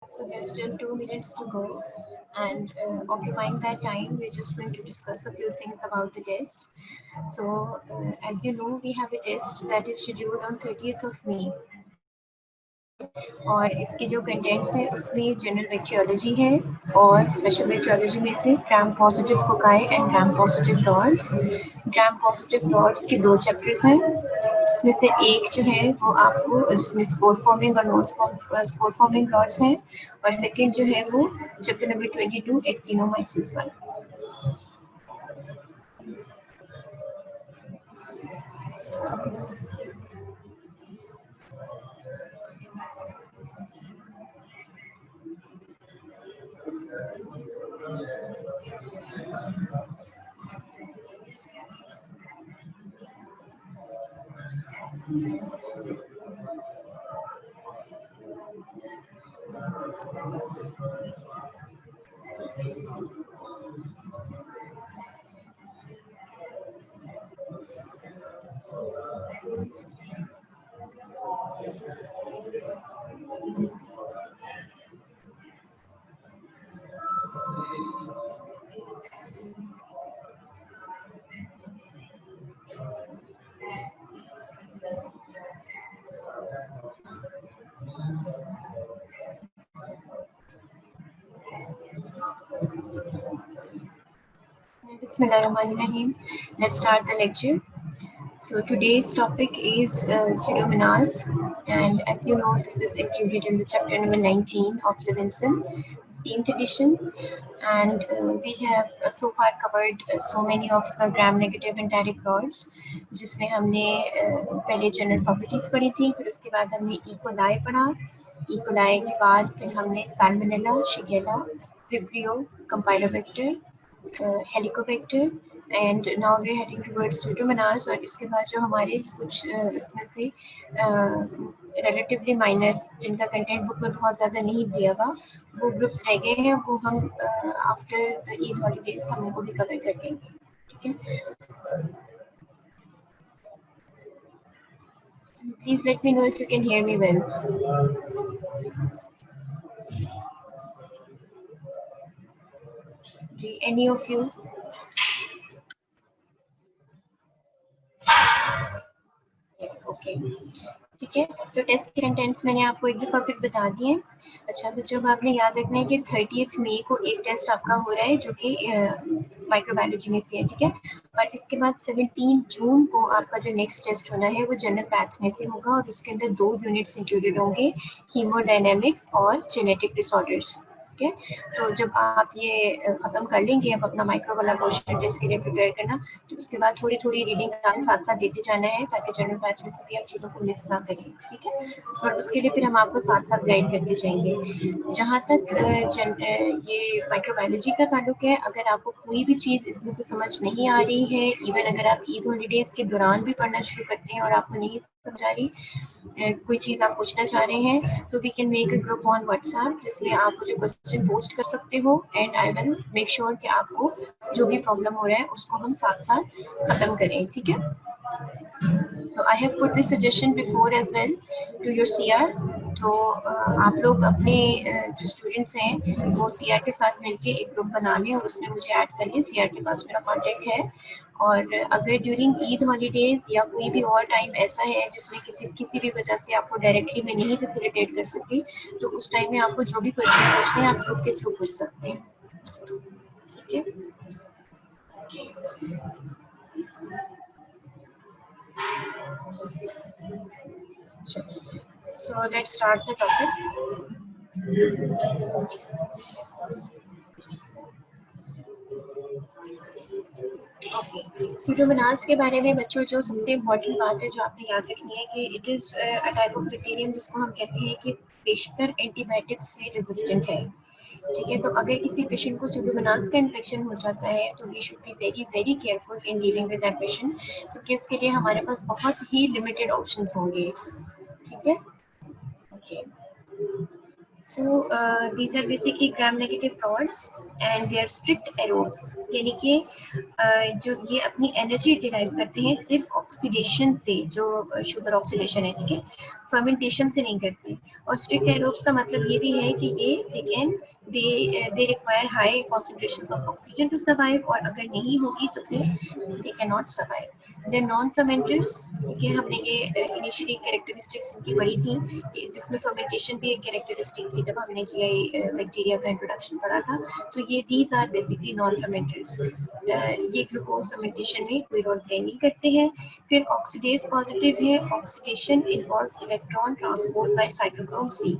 So there's still 2 minutes to go, and occupying that time, we're just going to discuss a few things about the test. So, as you know, we have a test that is scheduled on 30th of May, और इसके जो contents है उसमें general bacteriology है और special bacteriology में से gram positive cocci and gram positive rods. Gram positive rods के 2 चैप्टर्स हैं, जिसमें से एक जो है वो आपको जिसमें स्पोर फॉर्मिंग और नॉन स्पोर फॉर्मिंग रॉड्स हैं, और सेकेंड जो है वो chapter number 22 actinomyces 1। Bismillahirrahmanirrahim. Let's start the lecture. So today's topic is Pseudomonas, and as you know, this is included in the chapter number 19 of Levinson, 15th edition, and we have so far covered so many of the gram-negative enteric rods, जिसमें हमने पहले general properties पढ़ी थी, फिर उसके बाद हमने E coli पढ़ा, इकोलाई के बाद फिर हमने salmonella, shigella, vibrio, campylobacter, helicobacter, and now we heading towards pseudomonas. और इसके बाद जो हमारे कुछ इसमें से रिलेटिवली माइनर जिनका कंटेंट बुक में बहुत ज़्यादा नहीं दिया हुआ वो ग्रुप्स रह गए हैं, वो हम आफ्टर द ईद हॉलीडेज हम उनको भी कवर कर देंगे, ठीक है। Please let me know if you can hear me well. जी, any of you? Yes, okay, ठीक है। तो टेस्ट के कंटेंट्स मैंने आपको एक दफ़ा फिर बता दिए। अच्छा बच्चों, अब आपने याद रखना है कि 30th मई को एक टेस्ट आपका हो रहा है जो कि माइक्रोबायोलॉजी में से है, ठीक है। और इसके बाद 17 जून को आपका जो नेक्स्ट टेस्ट होना है वो जनरल पैथ में से होगा, और उसके अंदर 2 यूनिट्स इंक्लूडेड होंगे, हीमोडायनेमिक्स और जेनेटिक डिसऑर्डर्स, ठीक है। तो जब आप ये ख़त्म कर लेंगे अब अपना माइक्रो वाला पोर्शन टेस्ट के लिए प्रिपेयर करना, तो उसके बाद थोड़ी थोड़ी रीडिंग आपने साथ साथ देते जाना है ताकि जनरल बैच में से भी आप चीज़ों को मिस ना करें, ठीक है। और उसके लिए फिर हम आपको साथ साथ गाइड करते जाएंगे। जहाँ तक ये माइक्रोबायोलॉजी का ताल्लुक है, अगर आपको कोई भी चीज़ इसमें से समझ नहीं आ रही है, इवन अगर आप ईद हॉलीडेज़ के दौरान भी पढ़ना शुरू करते हैं और आपको नहीं समझ आ रही, कोई चीज़ आप पूछना चाह रहे हैं, तो we can make a group on WhatsApp जिसमें आप मुझे क्वेश्चन पोस्ट कर सकते हो, and I will make sure कि आपको जो भी प्रॉब्लम हो रहा है उसको हम साथ साथ ख़त्म करें, ठीक है। So I have put this suggestion before as well to your CR. तो आप लोग अपने जो स्टूडेंट्स हैं वो CR के साथ मिलके एक ग्रुप बना लें और उसमें मुझे ऐड कर लें। CR के पास मेरा कॉन्टेक्ट है, और अगर ड्यूरिंग ईद हॉलीडेज या कोई भी और टाइम ऐसा है जिसमें किसी भी वजह से आपको डायरेक्टली मैं नहीं फैसिलिटेट कर सकती, तो उस टाइम में आपको जो भी क्वेश्चन पूछने हैं आप ग्रुप के थ्रू पूछ सकते हैं, ठीक है। So let's start the topic. Okay, Pseudomonas के बारे में बच्चों जो सबसे इम्पोर्टेंट बात है जो आपने याद रखनी है कि it is a type of bacterium जिसको हम कहते हैं कि बेशतर एंटीबायोटिक्स से रेजिस्टेंट है, ठीक है। तो अगर किसी पेशेंट को स्यूडोमोनास का इन्फेक्शन हो जाता है तो we should be very very careful in dealing with that patient, क्योंकि इसके लिए हमारे पास बहुत ही लिमिटेड ऑप्शंस होंगे, ठीक है। Okay, so these are basically gram negative rods and they are strict aerobes, यानी कि जो ये अपनी एनर्जी डिराइव करते हैं सिर्फ ऑक्सीडेशन से, जो शुगर ऑक्सीडेशन है, ठीक है, फर्मेंटेशन से नहीं करते। और स्ट्रिक्ट एरोब्स का मतलब ये भी है कि ये they require high concentrations of oxygen to survive, और अगर नहीं होगी तो फिर they cannot survive. Then non-fermenters, ठीक है, हमने ये इनिशियली कैरेक्टरिस्टिक्स इनकी पढ़ी थी कि जिसमें फर्मेंटेशन भी एक कैरेक्टरिस्टिक थी जब हमने GI बैक्टीरिया का इंट्रोडक्शन पढ़ा था। तो ये these are basically non-fermenters. ये ग्लूकोज फर्मेंटेशन में कोई रोल प्ले नहीं करते हैं। फिर ऑक्सीडेज पॉजिटिव है, oxidation involves electron transport bye cytochrome C।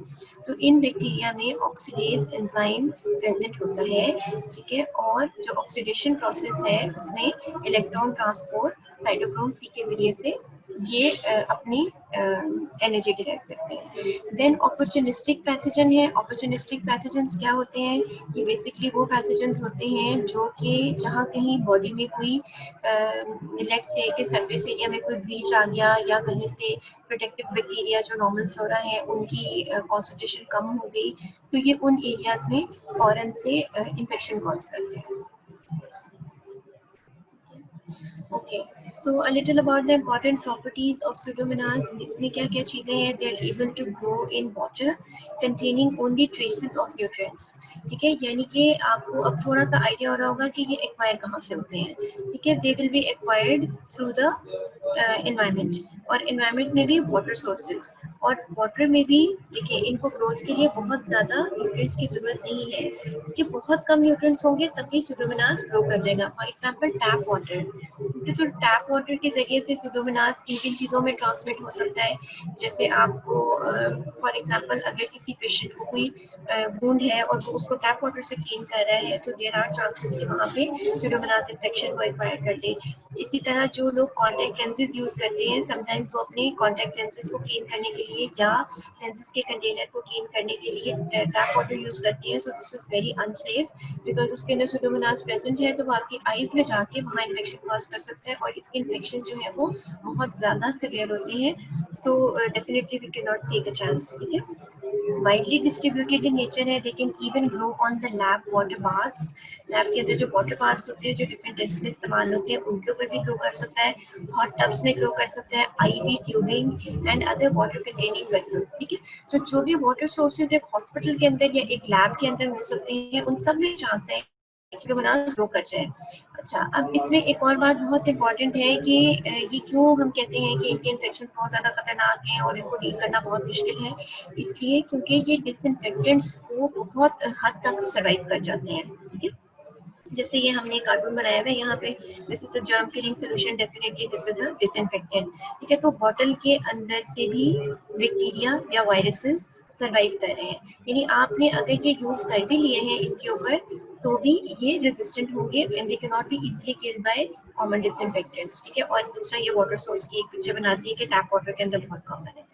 तो इन बैक्टीरिया में ऑक्सीडेज एंजाइम प्रेजेंट होता है, ठीक है, और जो ऑक्सीडेशन प्रोसेस है उसमें इलेक्ट्रॉन ट्रांसपोर्ट साइटोक्रोम C के जरिए से ये अपनी एनर्जी डिराइव करते हैं। देन अपॉर्चुनिस्टिक पैथोजन है। अपॉर्चुनिस्टिक पैथोजन्स क्या होते हैं? ये बेसिकली वो पैथोजन्स होते हैं जो कि जहाँ कहीं बॉडी में कोई लेट्स से कि सरफेस एरिया में कोई ब्रीच आ गया या कहीं से प्रोटेक्टिव बैक्टीरिया जो नॉर्मल फ्लोरा है उनकी कॉन्सेंट्रेशन कम हो गई, तो ये उन एरियाज में फौरन से इन्फेक्शन कॉज करते हैं। Okay, so a little about the important properties of Pseudomonas. इसमें क्या क्या चीजें हैं? They are able to grow in water containing only traces of nutrients. ठीक है, यानी कि आपको अब थोड़ा सा आइडिया हो रहा होगा कि ये एक्वायर कहाँ से होते हैं। ठीक है, they will be acquired through the environment, और environment में भी water sources, और वाटर में भी देखिए इनको ग्रोथ के लिए बहुत ज्यादा न्यूट्रिएंट्स की जरूरत नहीं है, कि बहुत कम न्यूट्रिएंट्स होंगे तभी स्यूडोमोनास ग्रो कर जाएगा। फॉर एग्जांपल टैप वाटर, तो टैप वाटर के जरिए से स्यूडोमोनास किन किन चीज़ों में ट्रांसमिट हो सकता है, जैसे आपको फॉर एग्जांपल अगर किसी पेशेंट को कोई वुंड है और वो उसको टैप वाटर से क्लीन कर रहा है तो देयर आर चांसेस कि वहाँ पे स्यूडोमोनास इन्फेक्शन को एक्वायर कर दे। इसी तरह जो लोग कॉन्टैक्ट लेंसेज यूज करते हैं, समटाइम्स वो अपने कॉन्टैक्ट लेंसेज को क्लीन करने के लिए या लेंसेज के कंटेनर को क्लीन करने के लिए टैप वाटर यूज करते हैं। So this is very unsafe because उसके अंदर स्यूडोमोनास प्रेजेंट है, तो वो आपकी आईज में जाके वहाँ इन्फेक्शन कॉज कर सकता है, और इसके इन्फेक्शन जो है वो बहुत ज्यादा सिवियर होते हैं। So definitely we can not take a chance. ठीक है, वाइडली डिस्ट्रीब्यूटेड इन नेचर है, they can even grow on the lab water baths. Lab के अंदर जो वाटर बाथ्स होते हैं जो डिफरेंट टेस्ट में इस्तेमाल होते हैं उनके ऊपर भी ग्रो कर सकता है, हॉट टब्स में ग्रो कर सकता है, IV tubing and other water containing vessels. ठीक है, तो जो भी वाटर सोर्सेज एक हॉस्पिटल के अंदर या एक लैब के अंदर हो सकते हैं उन सब में चांस है कि बनाना ग्रो कर जाए। अच्छा, अब इसमें एक और बात बहुत इंपॉर्टेंट है कि ये क्यों हम कहते हैं कि इनके इन्फेक्शन बहुत ज़्यादा खतरनाक हैं और इनको डील करना बहुत मुश्किल है, इसलिए क्योंकि ये डिसइंफेक्टेंट्स को बहुत हद तक सर्वाइव कर जाते हैं। ठीक है, जैसे ये हमने कार्टून बनाया हुआ है यहाँ पे, this is a germ killing solution, definitely this is a disinfectant. ठीक है, तो बॉटल के अंदर से भी बैक्टीरिया या वायरसेस सरवाइव कर रहे हैं, यानी आपने अगर ये यूज कर भी लिए हैं इनके ऊपर तो भी ये रेजिस्टेंट होंगे and they can not be easily killed by common disinfectants. ठीक है, और दूसरा ये वाटर सोर्स की एक पिक्चर बनाती है कि टैप वाटर के अंदर बहुत कॉमन है।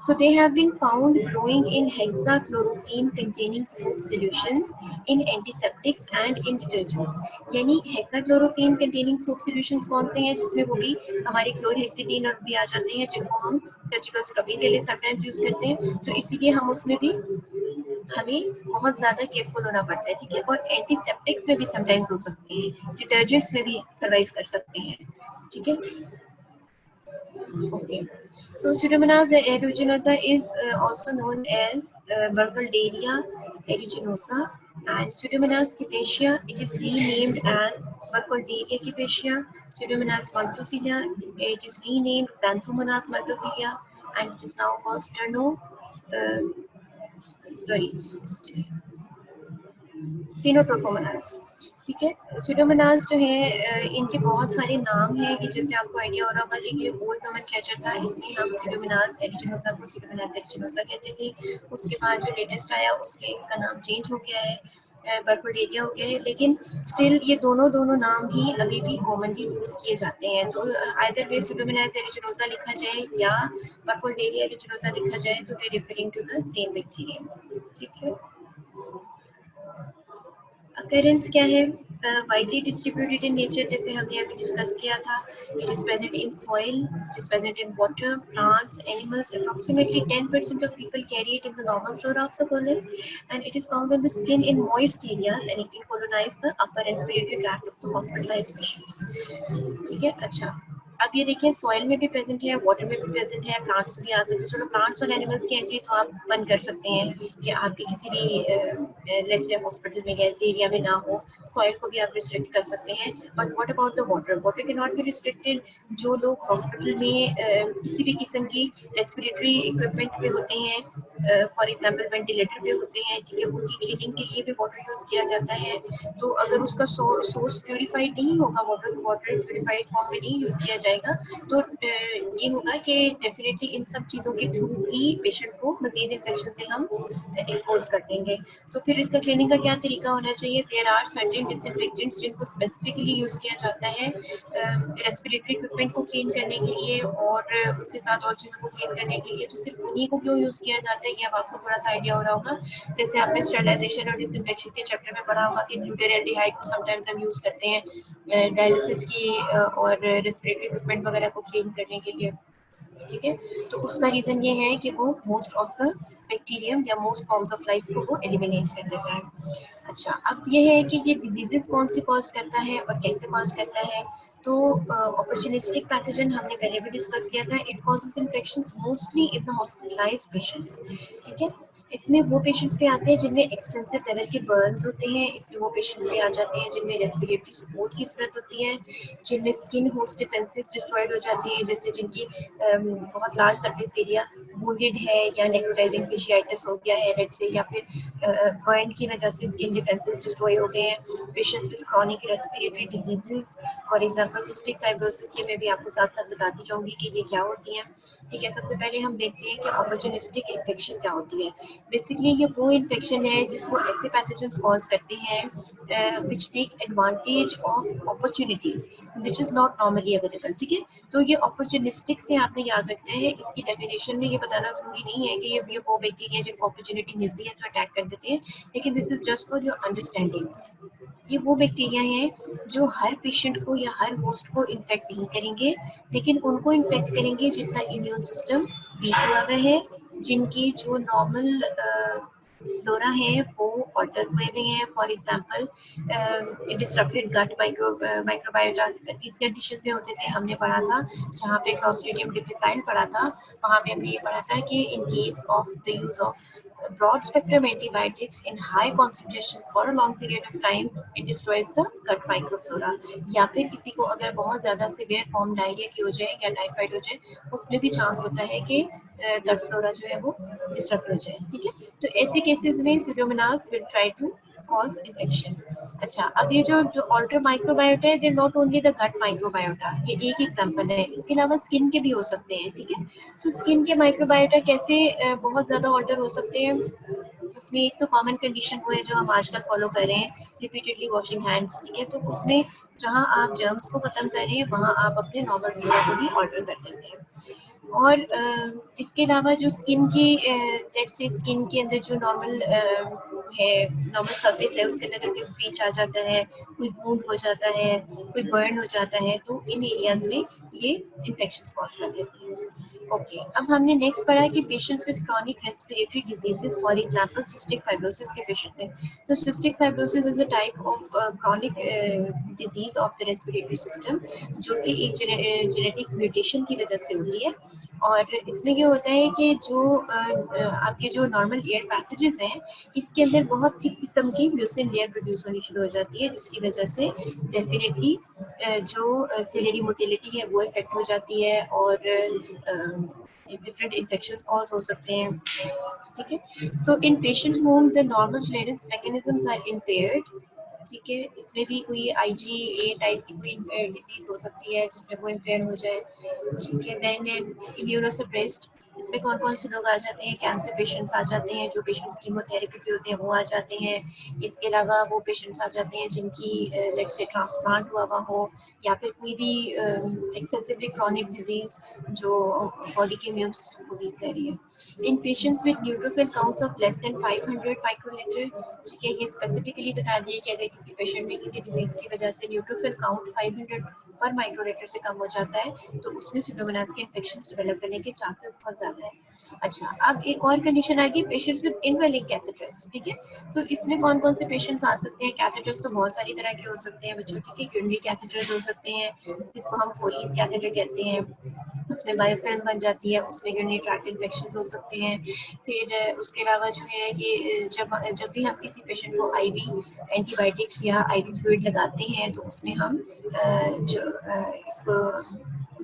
So they have been found growing in hexachlorophene containing soap solutions, in antiseptics and in detergents. यानी hexachlorophene containing soap solutions कौन से हैं जिसमें वो भी हमारे क्लोरहेक्सिडीन और भी आ जाते हैं जिनको हम सर्जिकल स्क्रबिंग के लिए समटाइम्स यूज करते हैं, तो इसीलिए हम उसमें भी हमें बहुत ज्यादा केयरफुल होना पड़ता है। ठीक है, और एंटीसेप्टिक्स में भी समटाइम्स हो सकते हैं, डिटर्जेंट्स में भी सर्वाइव कर सकते हैं। ठीक है, okay. So Pseudomonas aeruginosa is also known as Burkholderia aeruginosa, and Pseudomonas capacia, it is renamed as Burkholderia capacia. Pseudomonas multifila, it is renamed Xanthomonas multifila, and it is now called Cynotrophomonas। ठीक है, Pseudomonas जो है इनके बहुत सारे नाम हैं कि जैसे आपको आइडिया हो रहा होगा कि ये ओल्ड नोमेनक्लेचर था, इसमें हम स्यूडोमोनास एरिजिनोसा को स्यूडोमोनास एरिजिनोसा कहते थे। उसके बाद जो लेटेस्ट आया उसमें इसका नाम चेंज हो गया है, बर्फोडेरिया हो गया है, लेकिन स्टिल ये दोनों नाम ही अभी भी कॉमनली यूज किए जाते हैं। तो आइदर वे स्यूडोमोनास एरिजिनोसा लिखा जाए या बर्फोडेरिया एरिजिनोसा लिखा जाए तो we referring to the same bacteria. ठीक है, अकरेंस क्या है? वाइडली डिस्ट्रीब्यूटेड इन नेचर, जैसे हमने अभी डिस्कस किया था। It is present in soil, it is present in water, plants, animals. Approximately 10% of people carry it in the normal flora of the colon, and it is found on the skin in moist areas, and it can colonize the upper respiratory tract of the hospitalized patients. ठीक है, अच्छा, अब ये देखिए soil में भी present है, water में भी प्रेजेंट है, प्लांट्स भी आ सकते हैं। चलो प्लांट्स और एनिमल्स की एंट्री तो आप बंद कर सकते हैं कि आपके किसी भी लेट्स से हॉस्पिटल में या ऐसे एरिया में ना हो, सॉइल को भी आप रिस्ट्रिक्ट कर सकते हैं। But what about the water, water can not be restricted. जो लोग हॉस्पिटल में किसी भी किस्म की रेस्पिरेटरी इक्विपमेंट पे होते हैं, फॉर एग्जांपल वेंटिलेटर पे होते हैं, ठीक है, उनकी क्लीनिंग के लिए भी वाटर यूज किया जाता है। तो अगर उसका सोर्स प्यूरिफाइड नहीं होगा, वाटर वाटर प्यूरिफाइड फॉर्म में नहीं यूज किया जाएगा, तो ये होगा कि डेफिनेटली इन सब चीज़ों के थ्रू भी पेशेंट को मजीद इन्फेक्शन से हम एक्सपोज कर देंगे। तो फिर इसका क्लीनिंग का क्या तरीका होना चाहिए? देयर आर सर्टेन डिसइंफेक्टेंट्स जिनको स्पेसिफिकली यूज किया जाता है रेस्पिरेटरी इक्विपमेंट को क्लीन करने के लिए और उसके साथ और चीज़ों को क्लीन करने के लिए। तो सिर्फ उन्हीं को क्यों यूज किया जाता है, ये अब आपको थोड़ा सा आइडिया हो रहा होगा। जैसे आपने स्टरलाइजेशन और डिसइंफेक्शन के चैप्टर में पढ़ा होगा कि ग्लूटाराल्डिहाइड को समटाइम्स हम यूज करते हैं डायलिसिस की और रेस्पिरेटरी इक्विपमेंट वगैरह को क्लीन करने के लिए, ठीक है। तो उसका रीजन ये है कि वो मोस्ट ऑफ द बैक्टीरियम या मोस्ट फॉर्म्स ऑफ लाइफ को वो एलिमिनेट कर देता है। अच्छा, अब ये है कि ये डिजीजेस कौन सी कॉज करता है और कैसे कॉज करता है। तो अपॉर्चुनिस्टिक पैथोजन हमने पहले भी डिस्कस किया था। It causes infections mostly in the hospitalised patients, ठीक है। इसमें वो पेशेंट्स पे आते हैं जिनमें एक्सटेंसिव लेवल के बर्न्स होते हैं, इसमें वो पेशेंट्स पे आ जाते हैं जिनमें रेस्पिरेटरी सपोर्ट की जरूरत होती है, जिनमें स्किन होस्ट डिफेंसेस डिस्ट्रॉयड हो जाती है, जैसे जिनकी बहुत लार्ज सरफेस एरिया वुंडेड है या नेक्रोटाइजिंग फेशियाइटिस हो गया है रेड से, या फिर बर्न की वजह से स्किन डिफेंसेस डिस्ट्रॉय हो गए हैं। Patients with chronic respiratory diseases, for example cystic fibrosis, ये मैं भी आपको साथ साथ बताती जाऊंगी कि ये क्या होती है, ठीक है। सबसे पहले हम देखते हैं कि अपॉर्चुनिस्टिक इन्फेक्शन क्या होती है। बेसिकली ये वो इन्फेक्शन है जिसको ऐसे पैथोजेंस कॉज करते हैं which take advantage of opportunity which is not normally available, ठीक है। तो ये अपॉर्चुनिस्टिक से आपने याद रखना है। इसकी डेफिनेशन में ये बताना जरूरी नहीं है कि ये वो बैक्टीरिया जिनको अपॉर्चुनिटी मिलती है तो अटैक कर देते हैं, लेकिन this is just for your understanding. ये वो बैक्टीरिया हैं जो हर पेशेंट को या हर होस्ट को इन्फेक्ट नहीं करेंगे, लेकिन उनको इन्फेक्ट करेंगे जिनका इम्यून सिस्टम वीक हुआ हुआ है, जिनकी जो नॉर्मल फ्लोरा है वो ऑल्टर हुए हुए हैं। For example disrupted gut microbiota किस कंडीशन में होते थे हमने पढ़ा था, जहाँ पे क्लॉस्ट्रिडियम डिफिसाइल पढ़ा था, वहाँ पे हमने ये पढ़ा था कि in case of the use of broad spectrum antibiotics in high concentrations for a long period of time, it destroys the gut microflora। या फिर किसी को अगर बहुत ज्यादा सिवियर फॉर्म डायरिया की हो जाए या टाइफाइड हो जाए, उसमें भी चांस होता है कि गट फ्लोरा जो है वो डिस्टर्ब हो जाए, ठीक है। तो ऐसे केसेस में Pseudomonas will try to cause infection. अच्छा, अब ये जो जो ऑल्टर माइक्रोबायोटा है, they not only the gut microbiota, ये एक एग्जांपल है, इसके अलावा स्किन के भी हो सकते हैं, ठीक है। तो स्किन के माइक्रोबायोटा कैसे बहुत ज्यादा ऑल्टर हो सकते हैं, उसमें एक तो कॉमन कंडीशन वो है जो हम आजकल फॉलो कर रहे हैं, रिपीटेडली वॉशिंग हैंड्स, ठीक है। तो उसमें जहां आप जर्म्स को खत्म कर रहे हैं वहां आप अपने नॉर्मल फ्लोरा को भी ऑल्टर कर देते हैं। और इसके अलावा जो स्किन की लेट्स से स्किन के अंदर जो नॉर्मल है, नॉर्मल सरफेस है, उसके अंदर कोई ब्रीच आ जाता है, कोई वूंड हो जाता है, कोई बर्न हो जाता है, तो इन एरियाज में ये इन्फेक्शन कॉज कर देती है। ओके, अब हमने नेक्स्ट पढ़ा कि patients with chronic respiratory diseases, for example cystic fibrosis के पेशेंट में। तो cystic fibrosis is a type of chronic disease of the respiratory system, जो कि एक जेनेटिक म्यूटेशन की वजह से होती है। और इसमें क्या होता है कि जो आपके जो नॉर्मल एयर पैसेजेस हैं, इसके अंदर बहुत थिक किस्म की म्यूसिन लेयर प्रोड्यूस होनी शुरू हो जाती है, जिसकी वजह से डेफिनेटली जो सेलेरी मोटिलिटी है वो इफेक्ट हो जाती है और डिफरेंट इन्फेक्शन कॉज हो सकते हैं, ठीक है। So in patients whom the normal clearance mechanisms are impaired, ठीक है। इसमें भी कोई IgA टाइप की कोई डिजीज हो सकती है जिसमें वो इम्पेयर हो जाए, ठीक है। देन इम्यूनोसप्रेस्ड, इसमें कौन कौन से लोग आ जाते हैं, कैंसर पेशेंट्स आ जाते हैं, जो पेशेंट्स कीमोथेरेपी पे होते हैं वो आ जाते हैं। इसके अलावा वो पेशेंट्स आ जाते हैं जिनकी लेट्स से ट्रांसप्लांट हुआ हो, या फिर कोई भी एक्सेसिवली क्रॉनिक डिजीज जो बॉडी के इम्यून सिस्टम को वीक कर रही है। In patients with neutrophil counts of less than 500 microlitre, ठीक है। ये स्पेसिफिकली बता दिए कि अगर किसी पेशेंट में किसी डिजीज की वजह से न्यूट्रोफिल काउंट 500 पर माइक्रोलीटर से कम हो जाता है तो उसमें सुडोमोनास के इन्फेक्शन डेवलप करने के चांसेस बहुत ज्यादा है। अच्छा, अब एक और कंडीशन आ गई पेशेंट्स विद इनवेलिड कैथेटर्स। ठीक है, तो इसमें कौन कौन से पेशेंट्स आ सकते हैं? कैथेटर्स तो बहुत सारी तरह के हो सकते हैं बच्चों के, यूरिनरी कैथेटर्स हो सकते हैं जिसको हम फोलीज कैथेटर कहते हैं, उसमें बायोफिल्म बन जाती है, उसमें यूरिनरी ट्रैक्ट इन्फेक्शन हो सकते हैं। फिर उसके अलावा जो है ये जब भी हम किसी पेशेंट को आईवी एंटीबायोटिक्स या आईवी फ्लूइड लगाते हैं तो उसमें हम इसको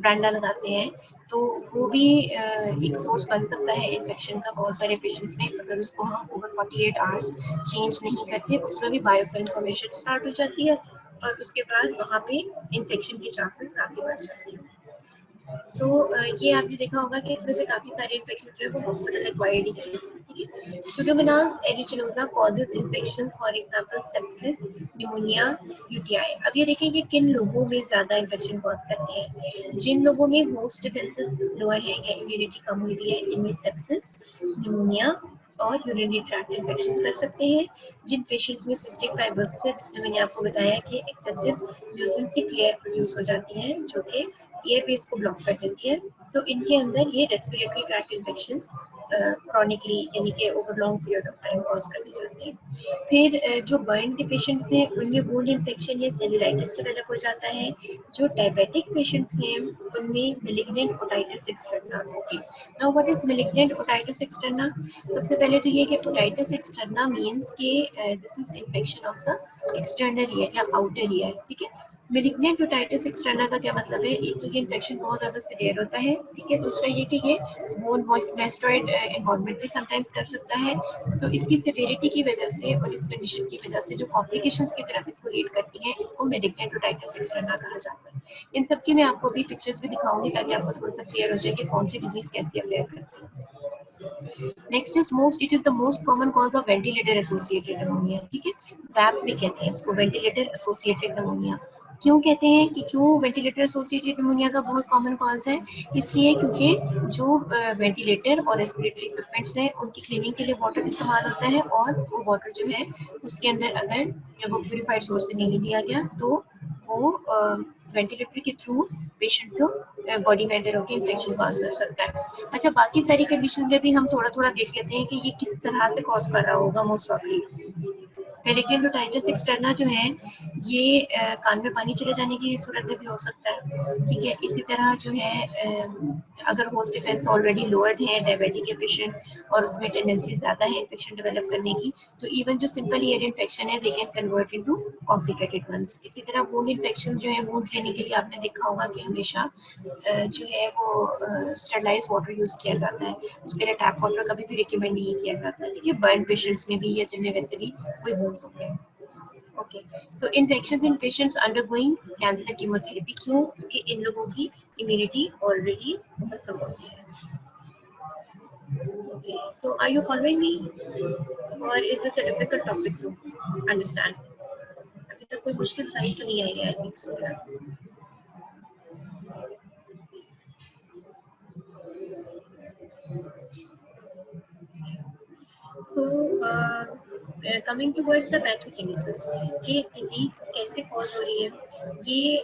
ब्रांडा लगाते हैं तो वो भी एक सोर्स बन सकता है इन्फेक्शन का बहुत सारे पेशेंट्स में। अगर उसको हम ओवर 48 आवर्स चेंज नहीं करते उसमें भी बायोफिल्म फॉर्मेशन स्टार्ट हो जाती है और उसके बाद वहाँ पे इन्फेक्शन की चांसेस काफी बढ़ जाती है। सो ये आपने देखा होगा कि इसमें से काफी सारे इन्फेक्शन जो है वो हॉस्पिटल एक्वायर्ड ही है। ठीक है, Pseudomonas एरिजिनोसा causes infections for example sepsis, pneumonia, UTI. अब ये देखिए कि किन लोगों में ज्यादा इन्फेक्शन कॉज करते हैं। जिन लोगों में होस्ट डिफेंसेस लोअर है या इम्यूनिटी कम हुई है इनमें सेप्सिस, निमोनिया और यूरिनरी ट्रैक्ट इन्फेक्शंस कर सकते हैं। जिन पेशेंट्स में सिस्टिक फाइब्रोसिस है जिसमें मैंने आपको बताया कि एक्सेसिव म्यूसिन लेयर प्रोड्यूस हो जाती है जो कि एयरवेज को ब्लॉक कर देती है, तो इनके अंदर ये रेस्पिरेटरी ट्रैक्ट इन्फेक्शंस क्रॉनिकली यानी कि over long period of time cause करती जाती है। फिर जो बर्न के पेशेंट्स हैं उनमें वुंड इन्फेक्शन या सेल्यूलाइटिस डेवलप हो जाता है। जो डायबिटिक पेशेंट्स हैं उनमें malignant otitis externa. Okay, now what is malignant otitis externa? सबसे पहले तो ये कि ओटाइटिस एक्सटर्ना मींस कि दिस इज इन्फेक्शन ऑफ द एक्सटर्नल ईयर या आउटर ईयर। ठीक है, मेलिग्नेंट ओटाइटिस एक्सटर्ना का क्या मतलब है? एक तो ये इन्फेक्शन बहुत ज्यादा सीवियर होता है। ठीक है, दूसरा ये कि ये बोन मॉइस्चराइज्ड एनवायरनमेंट भी समटाइम्स कर सकता है। तो इसकी सिवियरिटी की वजह से और इस कंडीशन की वजह से जो कॉम्प्लिकेशंस की तरफ इसको लीड करती है इसको मेलिग्नेंट ओटाइटिस एक्सटर्ना कहा जाता है। इन सब की मैं आपको अभी पिक्चर्स भी दिखाऊंगी ताकि आपको थोड़ा सा क्लियर हो जाए कि कौन सी डिजीज कैसी अफेयर करती है। Next is most it is the most common cause of ventilator associated pneumonia. ठीक है, वैप भी कहते हैं इसको, वेंटिलेटर एसोसिएटेड निमोनिया। क्यों कहते हैं कि क्यों वेंटिलेटर एसोसिएटेड निमोनिया का बहुत कॉमन कॉज है? इसलिए क्योंकि जो वेंटिलेटर और रेस्पिरेटरी इक्विपमेंट्स हैं उनकी क्लीनिंग के लिए वाटर इस्तेमाल होता है और वो वाटर जो है उसके अंदर अगर जब वो प्यूरिफाइड सोर्स से नहीं लिया गया तो वो वेंटिलेटर के थ्रू पेशेंट को बॉडी में एंटर होकर इन्फेक्शन कॉज कर सकता है। अच्छा, बाकी सारी कंडीशन में भी हम थोड़ा थोड़ा देख लेते हैं कि ये किस तरह से कॉज कर रहा होगा most probably. Malignant otitis externa जो है ये कान में पानी चले जाने की सूरत में भी हो सकता है। ठीक है, इसी तरह जो है अगर होस्ट डिफेंस ऑलरेडी लोअर्ड है डायबिटिक के पेशेंट और उसमें टेंडेंसी ज्यादा है इन्फेक्शन डेवलप करने की तो इवन जो सिंपल ईयर इन्फेक्शन है they can convert into complicated ones. इसी तरह वूंड इन्फेक्शन जो है वूंड लेने के लिए आपने देखा होगा कि हमेशा जो है वो स्टेरलाइज वाटर यूज किया जाता है, उसके लिए टैप वाटर कभी भी रिकमेंड नहीं किया जाता है। ठीक है, बर्न पेशेंट्स में भी या जिनमें वैसे भी कोई वुंड्स होते हैं। ओके, सो इन्फेक्शंस इन पेशेंट्स अंडरगोइंग कैंसर कीमोथेरेपी। क्यों? क्योंकि इन लोगों की इम्यूनिटी ऑलरेडी बहुत कम होती है। Okay, so are you following me और is this a difficult topic to understand? अभी तक कोई मुश्किल स्लाइड तो नहीं आई है, I think so. So coming towards the pathogenesis कि डिजीज कैसे कॉज हो रही है, ये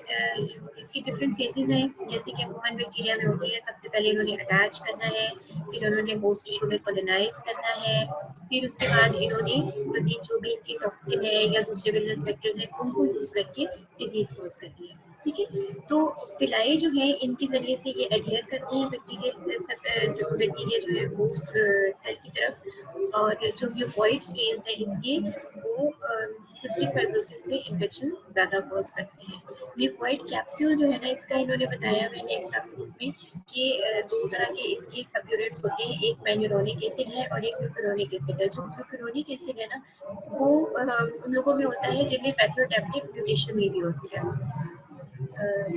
इसकी डिफरेंट फेजेस हैं। जैसे कि वुमन बैक्टीरिया में होती है, सबसे पहले इन्होंने अटैच करना है, फिर उन्होंने होस्ट टिश्यू में कॉलोनाइज करना है, फिर उसके बाद इन्होंने मजीद जो भी इनकी टॉक्सिन है या दूसरे विलनेस वेक्टर्स हैं उनको यूज करके डिजीज कॉज करनी है। ठीक है, तो पिलाई जो है इनके जरिए से ये एडहेयर करते हैं बैक्टीरिया जो बैक्टीरिया जो है होस्ट सेल की तरफ, और जो म्यूकोइड स्ट्रेन है इसके वो सिस्टिक फाइब्रोसिस में इन्फेक्शन ज़्यादा कॉज करते हैं। म्यूकोइड कैप्सूल जो है ना इसका इन्होंने बताया हुआ है नेक्स्ट आपके ग्रुप में कि दो तरह के इसके सब यूनिट्स होते हैं, एक मैन्यूरोनिक एसिड है और एक ग्लूकुरोनिक एसिड है। जो ग्लूकुरोनिक एसिड है ना वो उन लोगों में होता है जिनमें पैथोडेप्टिक म्यूटेशन में भी होती है,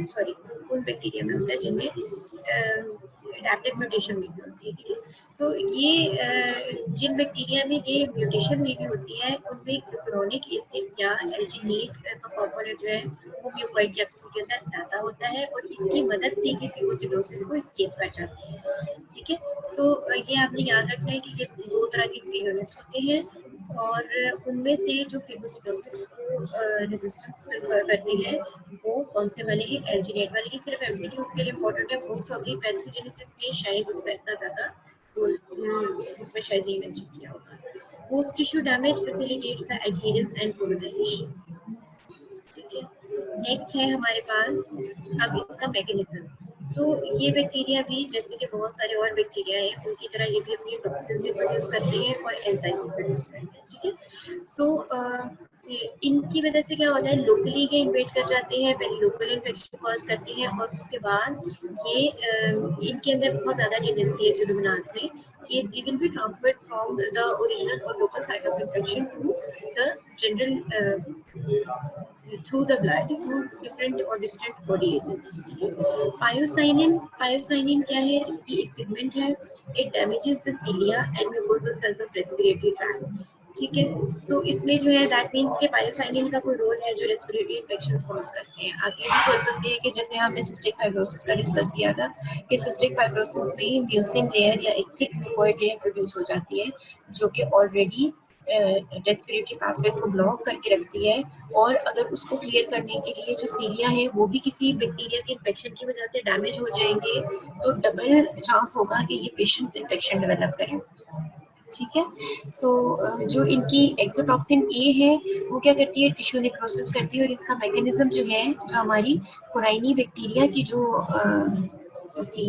सॉरी उन बैक्टीरिया में होता है जिनमें एडेप्टिव म्यूटेशन में भी होती है। ठीक है, सो ये जिन बैक्टीरिया में ये म्यूटेशन में भी होती है उनमें ग्लूकुरोनिक एसिड या एल्जिनेट का कंपोनेंट जो है वो म्यूकोइड कैप्सूल के अंदर ज्यादा होता है और इसकी मदद से ये फिगोसिडोसिस को एस्केप कर जाते हैं। ठीक है, सो ये आपने याद रखना है कि ये दो तरह के इसके यूनिट्स होते हैं, और उनमें से जो फेगोसिटोसिस को रेजिस्टेंस करते हैं वो कौन से वाले हैं? एल्जीनेट वाले। ये सिर्फ एमसीक्यू उसके लिए इम्पोर्टेंट है। मोस्ट ऑफ पैथोजेनेसिस में शायद उसका इतना ज़्यादा उसमें शायद नहीं मेंशन किया होगा। Post tissue damage facilitates the adherence and polarisation. ठीक है, नेक्स्ट है हमारे पास अब इसका मैकेनिज्म। तो ये बैक्टीरिया भी जैसे कि बहुत सारे और बैक्टीरिया हैं उनकी तरह ये भी अपनी टॉक्सिन्स भी प्रोड्यूस करते हैं और एंजाइम्स भी प्रोड्यूस करते हैं। ठीक है, सो इनकी वजह से क्या होता है, लोकली ये इन्वेट कर जाते हैं, पहले लोकल इन्फेक्शन कॉज करते हैं और उसके बाद ये इनके अंदर बहुत ज़्यादा टेंडेंसी है सुडोमोनास में कि it will be transferred from the original or local site of infection to the general through the blood through different or distant body agents. पायोसाइनिन क्या है? इसकी एक पिगमेंट है। It damages the cilia and mucosal cells of respiratory tract. ठीक है, तो इसमें जो है दैट मीन्स के पायोसाइनिन का कोई रोल है जो रेस्पिरेटरी इन्फेक्शंस कॉज करते हैं। आप ये भी सोच सकते हैं कि जैसे हमने सिस्टिक फाइब्रोसिस का डिस्कस किया था कि सिस्टिक फाइब्रोसिस में म्यूसिन लेयर या एक थिक म्यूकोइड लेयर प्रोड्यूस हो जाती है जो कि ऑलरेडी रेस्पिरेटरी पाथवेज को ब्लॉक करके रखती है और अगर उसको क्लियर करने के लिए जो सीलिया है वो भी किसी बैक्टीरिया के इन्फेक्शन की वजह से डैमेज हो जाएंगे तो डबल चांस होगा कि ये पेशेंट्स इन्फेक्शन डेवलप करें। ठीक है, सो जो इनकी एक्सोटॉक्सिन ए है वो क्या करती है? टिश्यू नेक्रोसिस करती है और इसका मैकेनिज्म जो है जो हमारी कोराइनी बैक्टीरिया की जो थी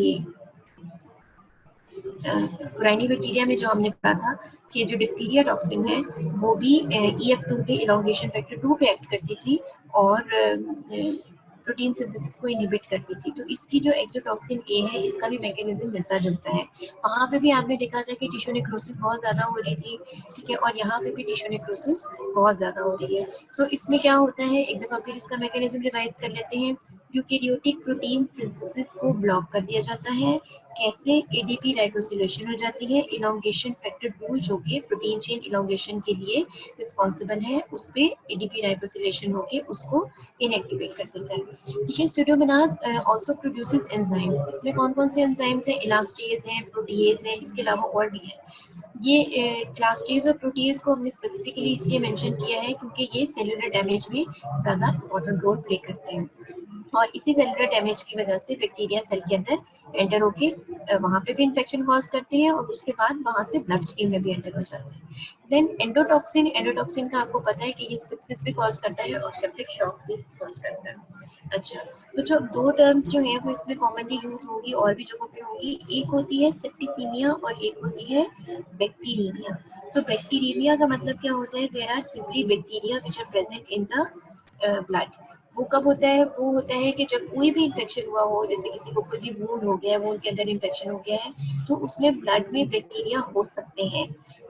कोराइनी बैक्टीरिया में जो हमने पढ़ा था कि जो डिफ्थीरिया टॉक्सिन है वो भी EF2 पे इलॉन्गेशन फैक्टर 2 पे एक्ट करती थी और प्रोटीन सिंथेसिस को इनहिबिट करती थी। तो इसकी जो एक्सोटॉक्सिन ए है इसका भी मैकेनिज्म मिलता जुलता है। वहाँ पे भी आपने देखा था कि टिश्यू नेक्रोसिस बहुत ज़्यादा हो रही थी। ठीक है, और यहाँ पे भी टिश्यू नेक्रोसिस बहुत ज़्यादा हो रही है। सो इसमें क्या होता है, एक दफ़ा फिर इसका मैकेनिज्म रिवाइज कर लेते हैं। यूकेरियोटिक प्रोटीन सिंथेसिस को ब्लॉक कर दिया जाता है। कैसे? एडीपी राइबोसिलेशन हो जाती है। इलॉन्गेशन फैक्टर 2 जो कि प्रोटीन चेन इलॉन्गेशन के लिए रिस्पॉन्सिबल है उस पे एडीपी राइबोसिलेशन होके उसको इनएक्टिवेट कर देता है। ठीक है, स्यूडोमोनास आल्सो प्रोड्यूसेस एंजाइम्स। इसमें कौन कौन से एंजाइम्स हैं? इलास्टेज है, प्रोटीएज है, इसके अलावा और भी है। ये इलास्टेज और प्रोटीएज को हमने स्पेसिफिकली इसलिए मेंशन किया है क्योंकि ये सेलुलर डैमेज में ज़्यादा इंपॉर्टेंट रोल प्ले करते हैं और इसी सेलुलर डैमेज की वजह से बैक्टीरिया सेल के अंदर एंटर होके वहाँ पे भी इन्फेक्शन कॉज करते हैं और उसके बाद वहाँ से ब्लड स्ट्रीम में भी एंटर हो जाते हैं। देन एंडोटॉक्सिन का आपको पता है कि ये सेप्सिस भी कॉज करता है और सेप्टिक शॉक भी कॉज करता है। अच्छा, तो जो दो टर्म्स जो हैं वो इसमें कॉमनली यूज होंगी और भी जगहों पे होंगी। एक होती है सेप्टिसीमिया और एक होती है बैक्टीरियमिया। तो बैक्टीरियमिया का मतलब क्या होता है? There are simply bacteria which are present in the blood. वो कब होता है? वो होता है कि जब कोई भी इन्फेक्शन हुआ हो, जैसे किसी को कोई भी वूंड हो गया है, वूंड के अंदर इन्फेक्शन हो गया है, तो उसमें ब्लड में बैक्टीरिया हो सकते हैं।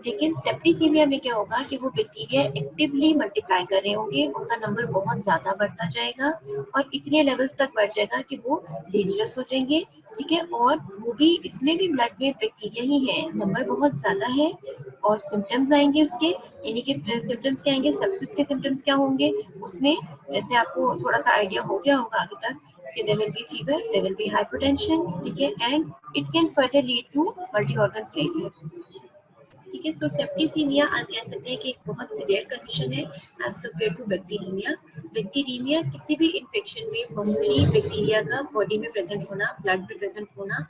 लेकिन सेप्टिसीमिया में क्या होगा कि वो बैक्टीरिया एक्टिवली मल्टीप्लाई कर रहे होंगे, उनका नंबर बहुत ज्यादा बढ़ता जाएगा और इतने लेवल्स तक बढ़ जाएगा कि वो डेंजरस हो जाएंगे। ठीक है, और वो भी इसमें भी ब्लड में बैक्टीरिया ही है, नंबर बहुत ज्यादा है और सिम्टम्स आएंगे उसके, यानी कि सिम्टम्स क्या आएंगे? सेप्सिस के सिम्टम्स क्या होंगे उसमें? जैसे आपको थोड़ा सा आइडिया हो गया होगा अभी तक कि there will be fever, there will be hypertension, ठीक है, and it can further lead to multi organ failure. ठीक है, सो सेप्टिसीमिया आप कह सकते हैं कि एक बहुत सीवियर कंडीशन है as compare to bacteraemia. Bacteraemia किसी भी इन्फेक्शन में मामूली बैक्टीरिया का बॉडी में प्रेजेंट होना, ब्लड में प्रेजेंट होना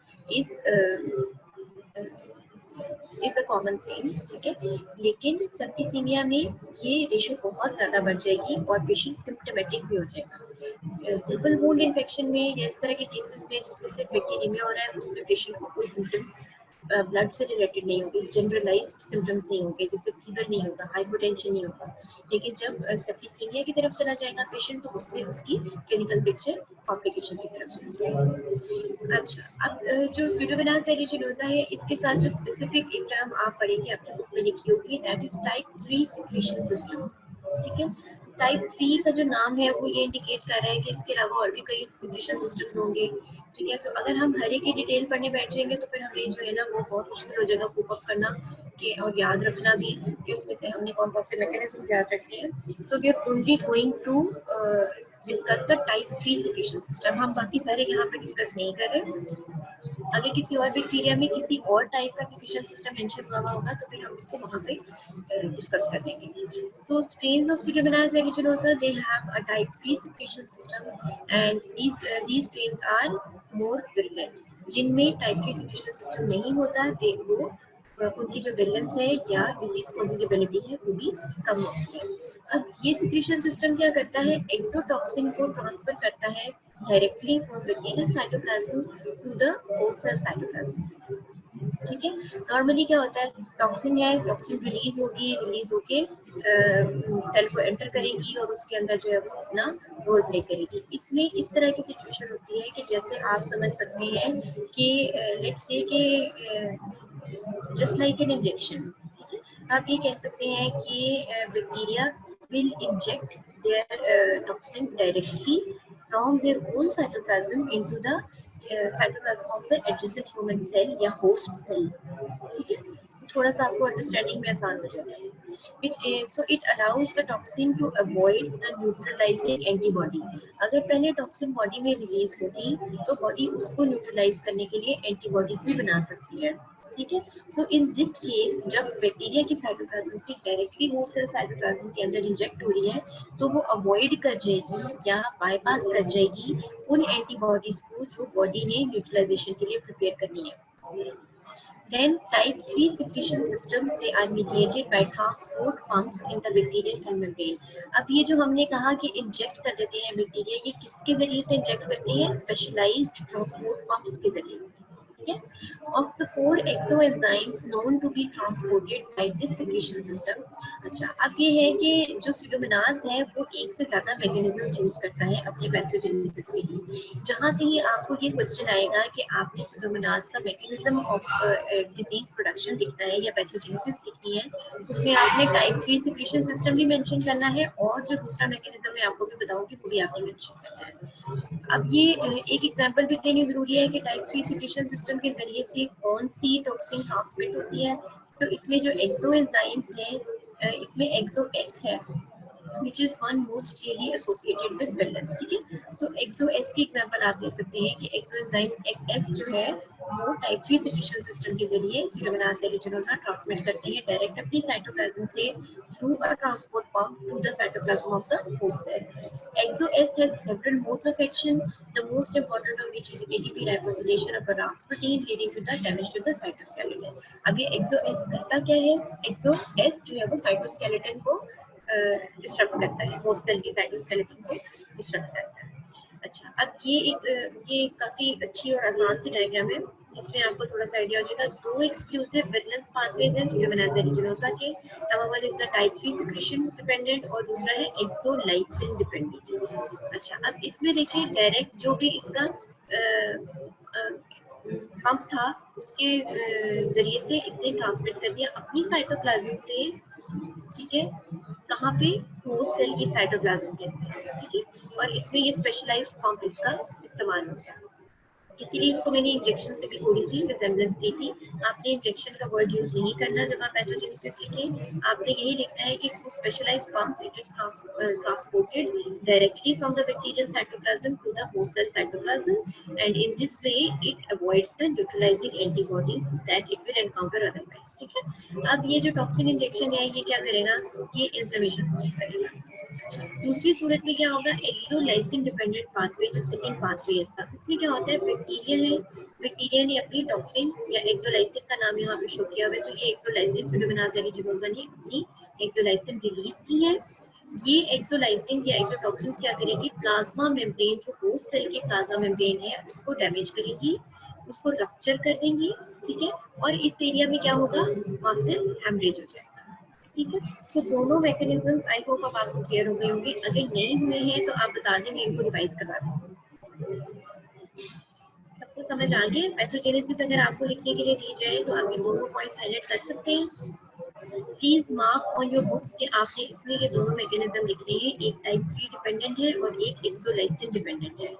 इज अ कॉमन थिंग। ठीक है, लेकिन सेप्टिसीमिया में ये रेशो बहुत ज़्यादा बढ़ जाएगी और पेशेंट सिम्टोमेटिक भी हो जाएगा। सिंपल वुंड इन्फेक्शन में या इस तरह के केसेस में जिसमें सिर्फ बैक्टीरियमिया हो रहा है उसमें पेशेंट को कोई सिम्टम्स ब्लड से रिलेटेड नहीं होगी, जनरलाइज्ड सिम्टम्स नहीं होंगे, जैसे फीवर नहीं होगा, हाइपोटेंशन नहीं होगा। लेकिन जब सेप्टिसीमिया की तरफ चला जाएगा पेशेंट तो उसमें उसकी क्लिनिकल पिक्चर कॉम्प्लिकेशन की तरफ चली जाएगी। अच्छा, अब जो स्यूडोमोनास एरिजिनोसा है इसके साथ जो स्पेसिफिक एक टर्म आप पढ़ेंगे आपकी बुक में लिखी होगी, that is type 3 secretion system. ठीक है, टाइप 3 का जो नाम है वो ये इंडिकेट कर रहा है कि इसके अलावा और भी कई सिक्रीशन सिस्टम्स होंगे। ठीक है, तो अगर हम हर एक की डिटेल पढ़ने बैठ जाएंगे तो फिर हमें जो है ना वो बहुत मुश्किल हो जाएगा कोप अप करना कि और याद रखना भी कि उसमें से हमने कौन कौन से मैकेनिज्म याद रखने हैं। So we are only going to discuss the type 3 secretion system. हम बाकी सारे यहाँ पे डिस्कस नहीं कर रहे। अगर किसी और बैक्टीरिया में किसी और टाइप का सिक्रीशन सिस्टम मेंशन हुआ होगा तो फिर हम उसको वहाँ पे डिस्कस कर देंगे. So strains of Pseudomonas aeruginosa, they have a type 3 secretion system and these strains are more virulent. जिनमें टाइप 3 सिक्रीशन सिस्टम नहीं होता वो उनकी जो विलेंस है या डिजीज कॉजिंग एबिलिटी है वो भी कम होती है. अब ये सिक्रीशन सिस्टम क्या करता है, एक्सोटॉक्सिन को ट्रांसफर करता है directly from bacterial cytoplasm to the host cell cytoplasm. ठीक है, नॉर्मली क्या होता है, टॉक्सिन है, टॉक्सिन रिलीज होके सेल को एंटर करेगी और उसके अंदर जो है वो अपना रोल प्ले करेगी. इसमें इस तरह की सिचुएशन होती है कि जैसे आप समझ सकते हैं कि लेट्स से कि जस्ट लाइक एन इंजेक्शन. ठीक है, आप ये कह सकते हैं कि bacteria will inject their toxin directly from their own cytoplasm into the cytoplasm of the adjacent human cell या host cell. ठीक है, थोड़ा सा आपको अंडरस्टैंडिंग में आसान हो जाता है. So it allows the toxin to avoid the neutralizing antibody. अगर पहले टॉक्सिन बॉडी में रिलीज होगी तो बॉडी उसको न्यूट्रलाइज करने के लिए एंटीबॉडीज भी बना सकती है. ठीक है, सो इन दिस केस जब बैक्टीरिया की साइटोप्लाज्म से डायरेक्टली होस्ट सेल साइटोप्लाज्म के अंदर इंजेक्ट हो रही है तो वो अवॉइड कर जाएगी या बाईपास कर जाएगी उन एंटीबॉडीज को जो बॉडी ने न्यूट्रलाइजेशन के लिए प्रिपेयर करनी है. Then type 3 secretion systems, they are mediated by transport pumps in the bacterial cell membrane. अब ये जो हमने कहा कि इंजेक्ट कर देते हैं बैक्टीरिया, ये किसके जरिए से इंजेक्ट करती है, स्पेशलाइज्ड ट्रांसपोर्ट पंप्स के जरिए. ठीक है, of the 4 exoenzymes known to be transported by this secretion system. अच्छा, अब ये है कि जो स्यूडोमोनास है वो एक से ज्यादा मैकेनिज्म्स यूज करता है अपने पैथोजेनेसिस के लिए. जहां कहीं आपको ये क्वेश्चन आएगा कि आपने स्यूडोमोनास का मैकेनिज्म ऑफ डिजीज प्रोडक्शन लिखना है या पैथोजेनेसिस लिखनी है, उसमें आपने टाइप 3 सिक्रीशन सिस्टम भी मेंशन करना है और जो दूसरा मैकेनिज्म मैं आपको भी बताऊंगी वो भी आपने मेंशन करना है. अब ये एक एग्जांपल भी देनी जरूरी है कि टाइप 3 सिक्रीशन सिस्टम के जरिए से कौन सी टॉक्सिन ट्रांसमिट होती है. तो इसमें जो एक्सो एंजाइम्स हैं, इसमें एक्सो एस है which is one most clearly associated with villains. ठीक है, so exo-S की एग्जांपल आप दे सकते हैं कि एक्सोएंजाइम S जो है वो टाइप 3 सिक्रीशन सिस्टम के जरिए Pseudomonas aeruginosa ट्रांसमिट करते हैं डायरेक्ट अपनी साइटोप्लाज्म से through a transport pump to the cytoplasm of the host cell. Exo-S has several modes of action, the most important of which is ATP glycosylation of a RAS protein leading to the damage to the cytoskeleton. अब ये exo-S करता क्या है, exo-S जो है वो cytoskeleton को disturb करता है, होस्ट सेल की साइटोस्केलेटन को डिस्टर्ब करता है. अच्छा, अब ये काफी अच्छी और आसान सी डायग्राम है, इसमें आपको थोड़ा सा आइडिया हो जाएगा. दो एक्सक्लूसिव विलेंस पाथवेज हैं Pseudomonas aeruginosa के. Number one is the type 3 secretion dependent और दूसरा है एक्सोलाइसिन डिपेंडेंट. अच्छा, अब इसमें देखिए डायरेक्ट जो भी इसका पंप था उसके जरिए से इसने ट्रांसमिट कर दिया अपनी साइटोप्लाज्म से. ठीक है, कहाँ पे, होस्ट सेल की साइटोप्लाज्म के अंदर. ठीक है, और इसमें ये स्पेशलाइज्ड पंप इसका इस्तेमाल होता है. इसीलिए इसको मैंने इंजेक्शन से भी थोड़ी सी रिजेम्बलेंस दी थी. आपने इंजेक्शन का वर्ड यूज नहीं करना जब आप पैथोजेनेसिस लिखें, आपने यही लिखना है कि through specialised pumps it is transported directly from the bacterial cytoplasm to the host cell cytoplasm and in this way it avoids the neutralising antibodies that it will encounter otherwise. ठीक है, अब ये जो टॉक्सिन इंजेक्शन है ये क्या करेगा, ये इन्फ्लेमेशन कॉज करेगा. दूसरी सूरत में क्या होगा, एक्सोलाइसिन डिपेंडेंट पाथवे जो सेकंड पाथवे है इसका, इसमें क्या होता है, बैक्टीरिया ने अपनी टॉक्सिन या एक्सोलाइसिन का नाम यहाँ पे शो किया हुआ है, तो ये एक्सोलाइसिन Pseudomonas aeruginosa ने अपनी एक्सोलाइसिन रिलीज की है. ये एक्सोलाइसिन या एक्सोटॉक्सिन्स क्या करेगी, प्लाज्मा मेम्ब्रेन जो होस्ट सेल की प्लाज्मा मेम्ब्रेन है उसको डैमेज करेगी, उसको रप्चर कर देंगी. ठीक है, और इस एरिया में क्या होगा, वहां से हेमरेज हो जाएगा. ठीक है, सो दोनों मैकेनिज्म्स आई होप अब आपको क्लियर हो गए होंगे. अगर नहीं हुए हैं तो आप बता दें, मैं इनको रिवाइज करवा दूँ. सबको समझ आ गए. पैथोजेनेसिस अगर आपको लिखने के लिए दी जाए तो आप ये दोनों पॉइंट्स हाईलाइट कर सकते हैं. Please mark on your books कि आपने इसमें ये दोनों मैकेनिज्म लिखने हैं, एक टाइप 3 डिपेंडेंट है और एक एक्सोलाइसिन डिपेंडेंट है.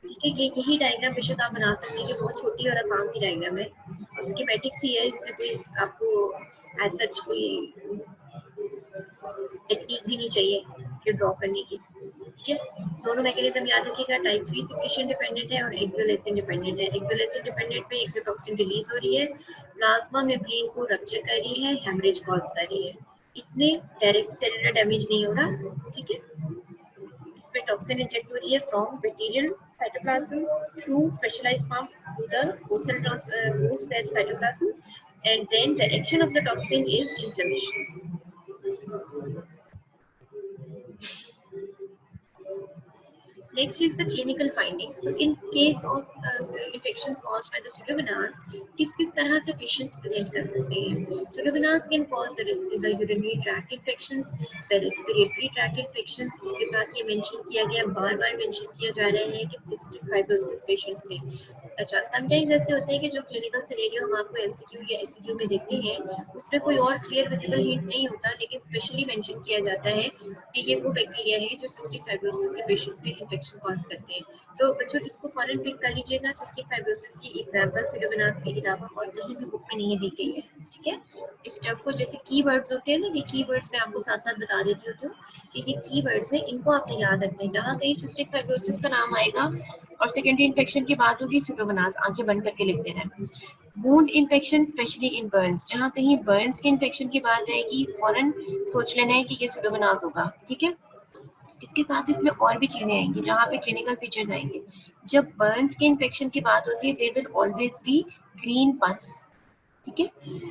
ठीक है, ये यही डायग्राम बेशक आप बना सकते हैं, जो बहुत छोटी और आसान सी डायग्राम है और स्कीमेटिक सी है, इसमें कोई आपको एज सच कोई टेक्निक भी नहीं चाहिए कि ड्रॉ करने की. ठीक है, दोनों मैकेनिज्म याद रखिएगा, टाइप 3 सिक्रीशन डिपेंडेंट है और एक्सोलेसिन डिपेंडेंट है। एक्सोलेसिन डिपेंडेंट में एक्सोटॉक्सिन रिलीज हो रही है, प्लाज्मा मेम्ब्रेन को रप्चर कर रही है, हेमरेज कॉज कर रही है। इसमें डायरेक्ट सेलुलर डैमेज नहीं हो रहा, ठीक है। इसमें टॉक्सिन इंजेक्ट हो रही है from bacterial cytoplasm through specialised pump to the host cell cytoplasm, and then the action of the toxin is inflammation. Next is the clinical findings. So in case of infections caused by the Pseudomonas, किस तरह से patients present कर सकते हैं? Pseudomonas can cause the urinary tract infections, the respiratory tract infections. इसके साथ ये mention किया गया, बार-बार mention किया जा रहा है कि cystic fibrosis patients में अच्छा समटाइम्स ऐसे होते हैं कि जो क्लिनिकल सिनेरियो हम आपको एमसीक्यू या एससीक्यू में देखते हैं उसमें कोई और क्लियर विजिबल हिंट नहीं होता, लेकिन स्पेशली मेंशन किया जाता है कि ये वो बैक्टीरिया है जो सिस्टिक फाइब्रोसिस के पेशेंट्स में इन्फेक्शन कॉज करते हैं। तो बच्चों इसको फौरन पिक कर लीजिएगा, सिस्टिक फाइब्रोसिस की एग्जांपल सिडोमोनास के अलावा और कहीं भी बुक में नहीं दी गई है, ठीक है। इस टर्म को जैसे कीवर्ड्स होते हैं ना, ये कीवर्ड्स मैं आपको साथ साथ बता देती हूँ कि ये कीवर्ड्स हैं, इनको आपने याद रखना है। जहाँ कहीं सिस्टिक फाइब्रोसिस का नाम आएगा और सेकेंडरी इन्फेक्शन की बात होगी, सिडोमोनास आंखें बंद करके लिख देना। Wound infection specially in Burns, जहाँ कहीं बर्न्स के इन्फेक्शन की बात आएगी फौरन सोच लेना है कि ये सिडोमोनास होगा, ठीक है। इसके साथ इसमें और भी चीजें आएंगी जहाँ पे क्लिनिकल फीचर्स आएंगे। जब बर्न्स के इन्फेक्शन की बात होती है there will always be green pus, ठीक है।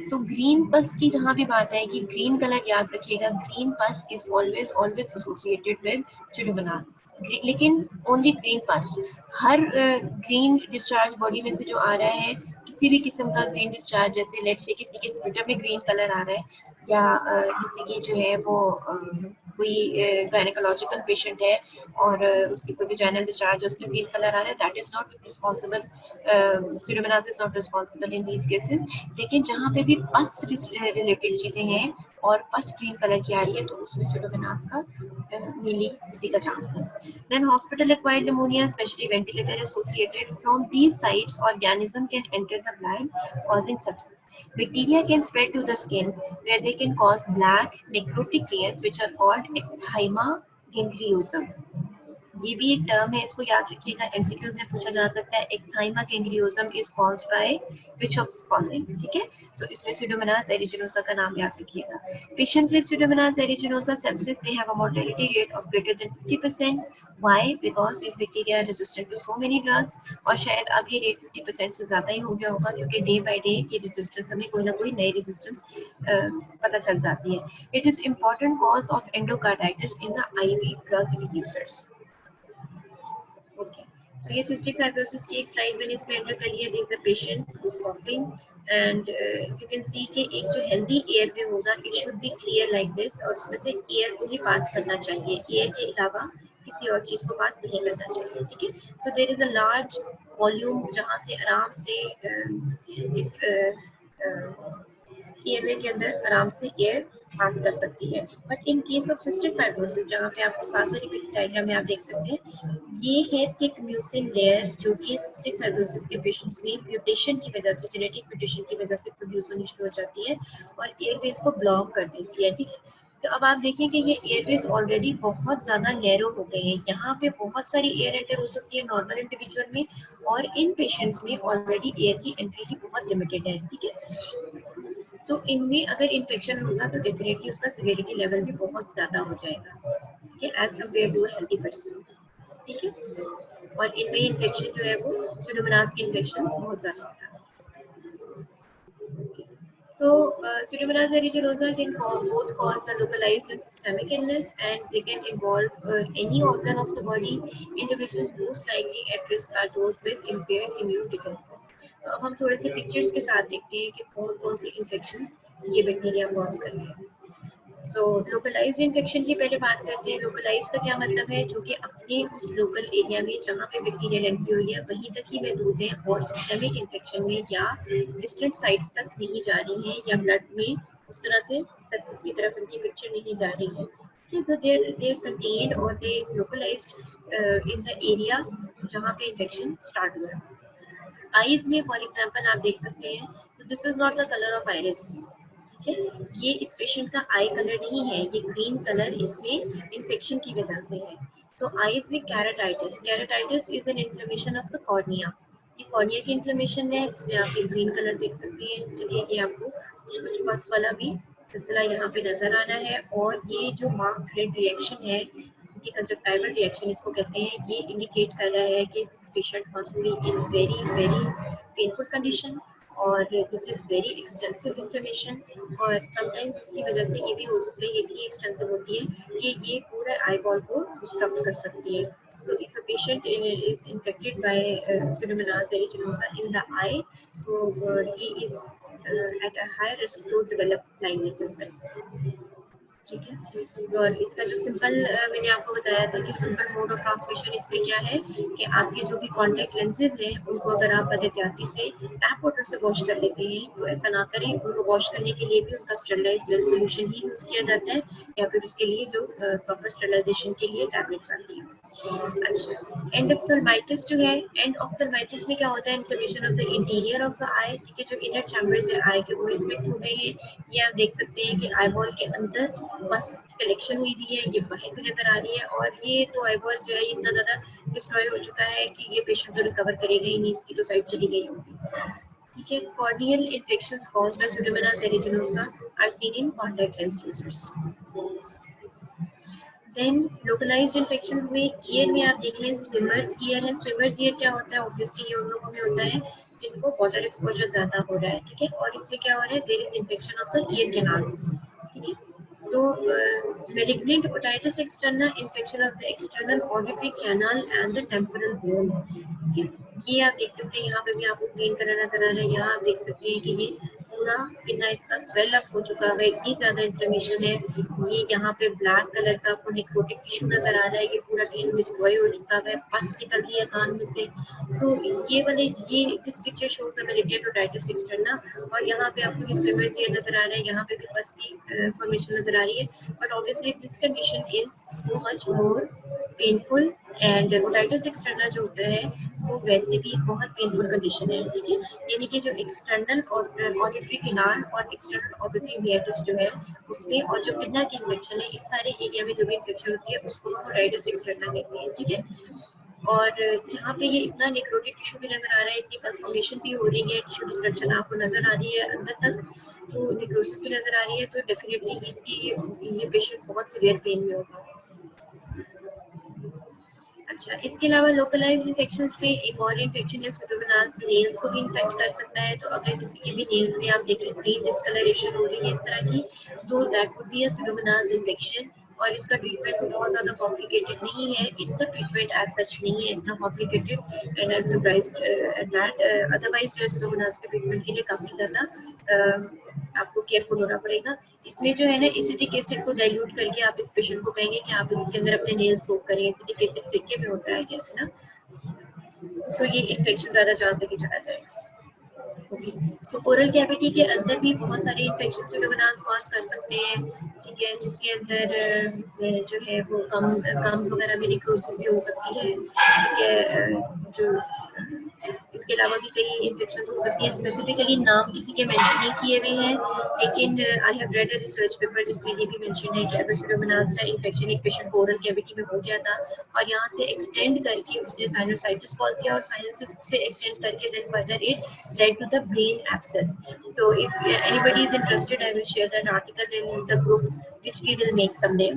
तो ग्रीन पस की जहाँ भी बात आएगी, ग्रीन कलर याद रखिएगा, green pus is always always associated with pseudomonas. लेकिन ओनली ग्रीन पस, हर ग्रीन डिस्चार्ज बॉडी में से जो आ रहा है, किसी भी किस्म का ग्रीन डिस्चार्ज, जैसे लेट्स से किसी के स्प्यूटम में ग्रीन कलर आ रहा है या किसी की जो है वो कोई गायनेकोलॉजिकल पेशेंट है और उसकी कोई वेजाइनल डिस्चार्ज है उसमें ग्रीन कलर आ रहा है, that is not responsible, pseudomonas is not responsible in these cases. लेकिन जहाँ पे भी पस रिलेटेड चीजें हैं और पस ग्रीन कलर की आ रही है तो उसमें सिडोमोनास का नीली उसी का चांस है। Then hospital acquired pneumonia specially ventilator associated, from these sites organism can enter the blood causing sepsis. Bacteria can spread to the skin where they can cause black necrotic layers which are called ecthyma gangliosum. ये भी एक term है, इसको याद रखिएगा, MCQs में पूछा जा सकता है। Ecthyma gangrenosum is caused by which of the following, ठीक है। तो इसमें सिडोमोनास एरिजिनोसा का नाम याद रखिएगा। Patient with pseudomonas aeruginosa sepsis they have a mortality rate of greater than 50%। Why? Because this bacteria are resistant to so many drugs, और शायद अब ये रेट 50% से ज्यादा ही हो गया होगा क्योंकि डे बाय डे ये रेजिस्टेंस, हमें कोई ना कोई नई रेजिस्टेंस पता चल जाती है। It is important cause of endocarditis in the ivy drug users. Okay, तो ये सिस्टिक फाइब्रोसिस की एक स्लाइड मैंने इसमें एंटर कर लिया। There is a patient who is coughing and you can see कि एक जो हेल्दी एयर वे होगा it should be clear like this, और इसमें से एयर को ही पास करना चाहिए, एयर के अलावा किसी और चीज को पास नहीं करना चाहिए, ठीक है। So there is a large volume जहाँ से आराम से इस एयरवे के अंदर आराम से एयर पास कर सकती है। But in case of cystic fibrosis, जहाँ पे आपको साथ वाली पिक डायग्राम में आप देख सकते हैं, ये है थिक म्यूसिन लेयर जो कि सिस्टिक फाइब्रोसिस के पेशेंट्स में म्यूटेशन की वजह से, जेनेटिक म्यूटेशन की वजह से प्रोड्यूस होनी शुरू हो जाती है और एयरवेज को ब्लॉक कर देती है, ठीक है। तो अब आप देखिए कि ये एयरवेज ऑलरेडी बहुत ज्यादा नैरो हो गए हैं, यहाँ पे बहुत सारी एयर एंटर हो सकती है नॉर्मल इंडिविजुअल में, और इन पेशेंट्स में ऑलरेडी एयर की एंट्री ही बहुत लिमिटेड है, ठीक है। तो इनमें अगर इन्फेक्शन होगा तो डेफिनेटली उसका सिवियरिटी लेवल भी बहुत ज्यादा हो जाएगा, ठीक है, as compare to healthy person, ठीक है। और इनमें इन्फेक्शन जो है वो स्यूडोमोनास के इन्फेक्शन बहुत ज्यादा होता है। So, Pseudomonas aeruginosa can both cause the localized and systemic illness, and they can involve any organ of the body. Individuals most likely at risk are those with impaired immune defenses. अब हम थोड़े से pictures के साथ देखते हैं कि कौन कौन सी इन्फेक्शंस ये बैक्टीरिया कॉज कर रहे हैं। सो लोकलाइज्ड इन्फेक्शन की पहले बात करते हैं। लोकलाइज्ड का क्या मतलब है? जो कि अपने उस लोकल एरिया में जहाँ पे बैक्टीरियल एंट्री हुई है वहीं तक ही महदूद है और सिस्टमिक इन्फेक्शन में या डिस्टेंट साइट्स तक नहीं जा रही है या ब्लड में उस तरह से सेप्सिस की तरफ उनकी पिक्चर नहीं जा रही है। So they contained or they localized in the area जहाँ पे इन्फेक्शन स्टार्ट हुआ है। आईज में फॉर एग्जांपल आप देख सकते हैं, तो this is not the colour of iris, ठीक है। ये इस पेशेंट का आई कलर नहीं है, ये ग्रीन कलर इसमें इन्फेक्शन की वजह से है। So eyes में keratitis. Keratitis is an inflammation of the cornea. ये कॉर्निया की इन्फ्लेमेशन है, इसमें आप एक ग्रीन कलर देख सकती हैं, ठीक है। ये आपको कुछ कुछ पस वाला भी सिलसिला यहाँ पे नजर आना है, और ये जो मार्क्ड रेड रिएक्शन है, ये कंजक्टिवल रिएक्शन इसको कहते हैं, ये इंडिकेट कर रहा है कि this patient must be in very very painful condition, और this is very extensive inflammation. और समटाइम्स इसकी वजह से ये भी हो सकता है, ये इतनी एक्सटेंसिव होती है कि ये पूरे आई बॉल को डिस्टर्ब कर सकती है। So if a patient is infected by Pseudomonas aeruginosa in the eye, so he is at a high risk to develop blindness as well. ठीक है। और इसका जो सिंपल मैंने आपको बताया था कि सिंपल मोड ऑफ ट्रांसमिशन इसमें क्या है कि आपके जो भी कॉन्टैक्ट लेंसेज हैं उनको अगर आप एहतियाती से टैप वाटर से वॉश कर लेते हैं, तो ऐसा ना करें। उनको वॉश करने के लिए भी उनका स्टेरलाइज्ड जेल सॉल्यूशन ही यूज किया जाता है, या फिर उसके लिए जो प्रॉपर स्टेरलाइजेशन के लिए टैबलेट्स आती हैं। अच्छा, एंडोफ्थल्माइटिस जो है, एंडोफ्थल्माइटिस में क्या होता है, inflammation of the interior of the eye, ठीक है। जो इनर चैम्बर्स है आई के वो इन्फेक्ट हो गए हैं। ये आप देख सकते हैं कि आईबॉल के अंदर बस कलेक्शन हुई भी है, ये बाहर भी नजर आ रही है, और ये तो आईबॉल जो है इतना ज्यादा डिस्ट्रॉय हो चुका है कि ये पेशेंट तो रिकवर करेगा ही नहीं, इसकी तो साइड चली गई होगी, ठीक है। Corneal infections caused by Pseudomonas aeruginosa are seen in contact lens users. Then localised infections में ईयर में आप देख लें, स्विमर्स ईयर है। स्विमर्स ईयर क्या होता है, ऑब्वियसली ये उन लोगों में होता है जिनको वाटर एक्सपोजर ज्यादा हो रहा है, ठीक है। और इसमें क्या हो रहा है, there is infection of the ear canal, ठीक है। तो malignant otitis externa, इन्फेक्शन ऑफ द external auditory canal and the temporal bone, ठीक है। ये आप देख सकते हैं, यहाँ पे भी आपको ग्रीन कलर नजर आ रहा है। यहाँ आप देख सकते हैं कि ये पूरा पिन्ना इसका स्वेल अप हो चुका है, इतनी ज्यादा इन्फ्लेमेशन है। ये यहाँ पे ब्लैक कलर का आपको नेक्रोटिक टिश्यू नजर आ रहा है, ये पूरा टिश्यू डिस्ट्रॉय हो चुका है, पस निकल रही है कान में से। सो ये वाले ये this picture shows the malignant otitis externa, और यहाँ पे आपको जो स्विमर्स ये नजर आ रहा है, यहाँ पे भी पस की फॉर्मेशन नजर आ रही है। But obviously this condition is so much more painful, and otitis externa जो होता है वो वैसे भी बहुत पेनफुल कंडीशन है, ठीक है। यानी कि जो एक्सटर्नल ऑडिटरी कैनाल और एक्सटर्नल ऑडिटरी हिएटस जो है उसमें, और जो पिन्ना की इन्फेक्शन है, इस सारे एरिया में जो भी इन्फेक्शन होती है उसको हम otitis externa कहते हैं, ठीक है। और यहाँ पे ये इतना नेक्रोटिक टिश्यू भी नजर आ रहा है, इतनी ट्रांसफॉर्मेशन भी हो रही है, टिश्यू डिस्ट्रक्शन आपको नजर आ रही है अंदर तक, तो नेक्रोसिस भी नजर आ रही है, तो डेफिनेटली इसकी ये पेशेंट बहुत सीवियर पेन में होगा। अच्छा, इसके अलावा लोकलाइज्ड इन्फेक्शंस में एक और इन्फेक्शन है Pseudomonas, नेल्स को भी इन्फेक्ट कर सकता है। तो अगर किसी के भी नेल्स में आप देखें ग्रीन डिस्कलरेशन हो रही है इस तरह की, तो that would be a Pseudomonas infection. और इसका ट्रीटमेंट तो बहुत ज्यादा कॉम्प्लिकेटेड नहीं है, इसका ट्रीटमेंट एज सच नहीं है इतना complicated, and I am surprised at that. Otherwise जो Pseudomonas के ट्रीटमेंट के लिए काफी ज्यादा आपको केयरफुल होना पड़ेगा। इसमें जो है ना, एसिटिक एसिड को डाइल्यूट करके आप इस पेशेंट को कहेंगे कि आप इसके अंदर अपने नेल सोक करें, एसिटिक एसिड सिक्के में होता है कैसे ना, तो ये इन्फेक्शन ज्यादा चांस है कि चला जाएगा। सो ओरल कैविटी के अंदर भी बहुत सारे इन्फेक्शन Pseudomonas कॉज कर सकते हैं, ठीक है, जिसके अंदर जो है वो गम्स वगैरह में नेक्रोसिस भी हो सकती है, ठीक है। जो इसके अलावा भी कई इन्फेक्शन हो सकती है, स्पेसिफिकली नाम किसी के मेंशन नहीं किए हुए हैं, लेकिन I have read a research paper जिसमें ये भी मेंशन है कि अगर Pseudomonas का इन्फेक्शन एक पेशेंट को ओरल कैविटी में हो गया था और यहाँ से एक्सटेंड करके उसने साइनोसाइटिस कॉज किया, और साइनसिस से एक्सटेंड करके then further it led to the brain abscess. So if anybody is interested, I will share that article in the group, which we will make someday.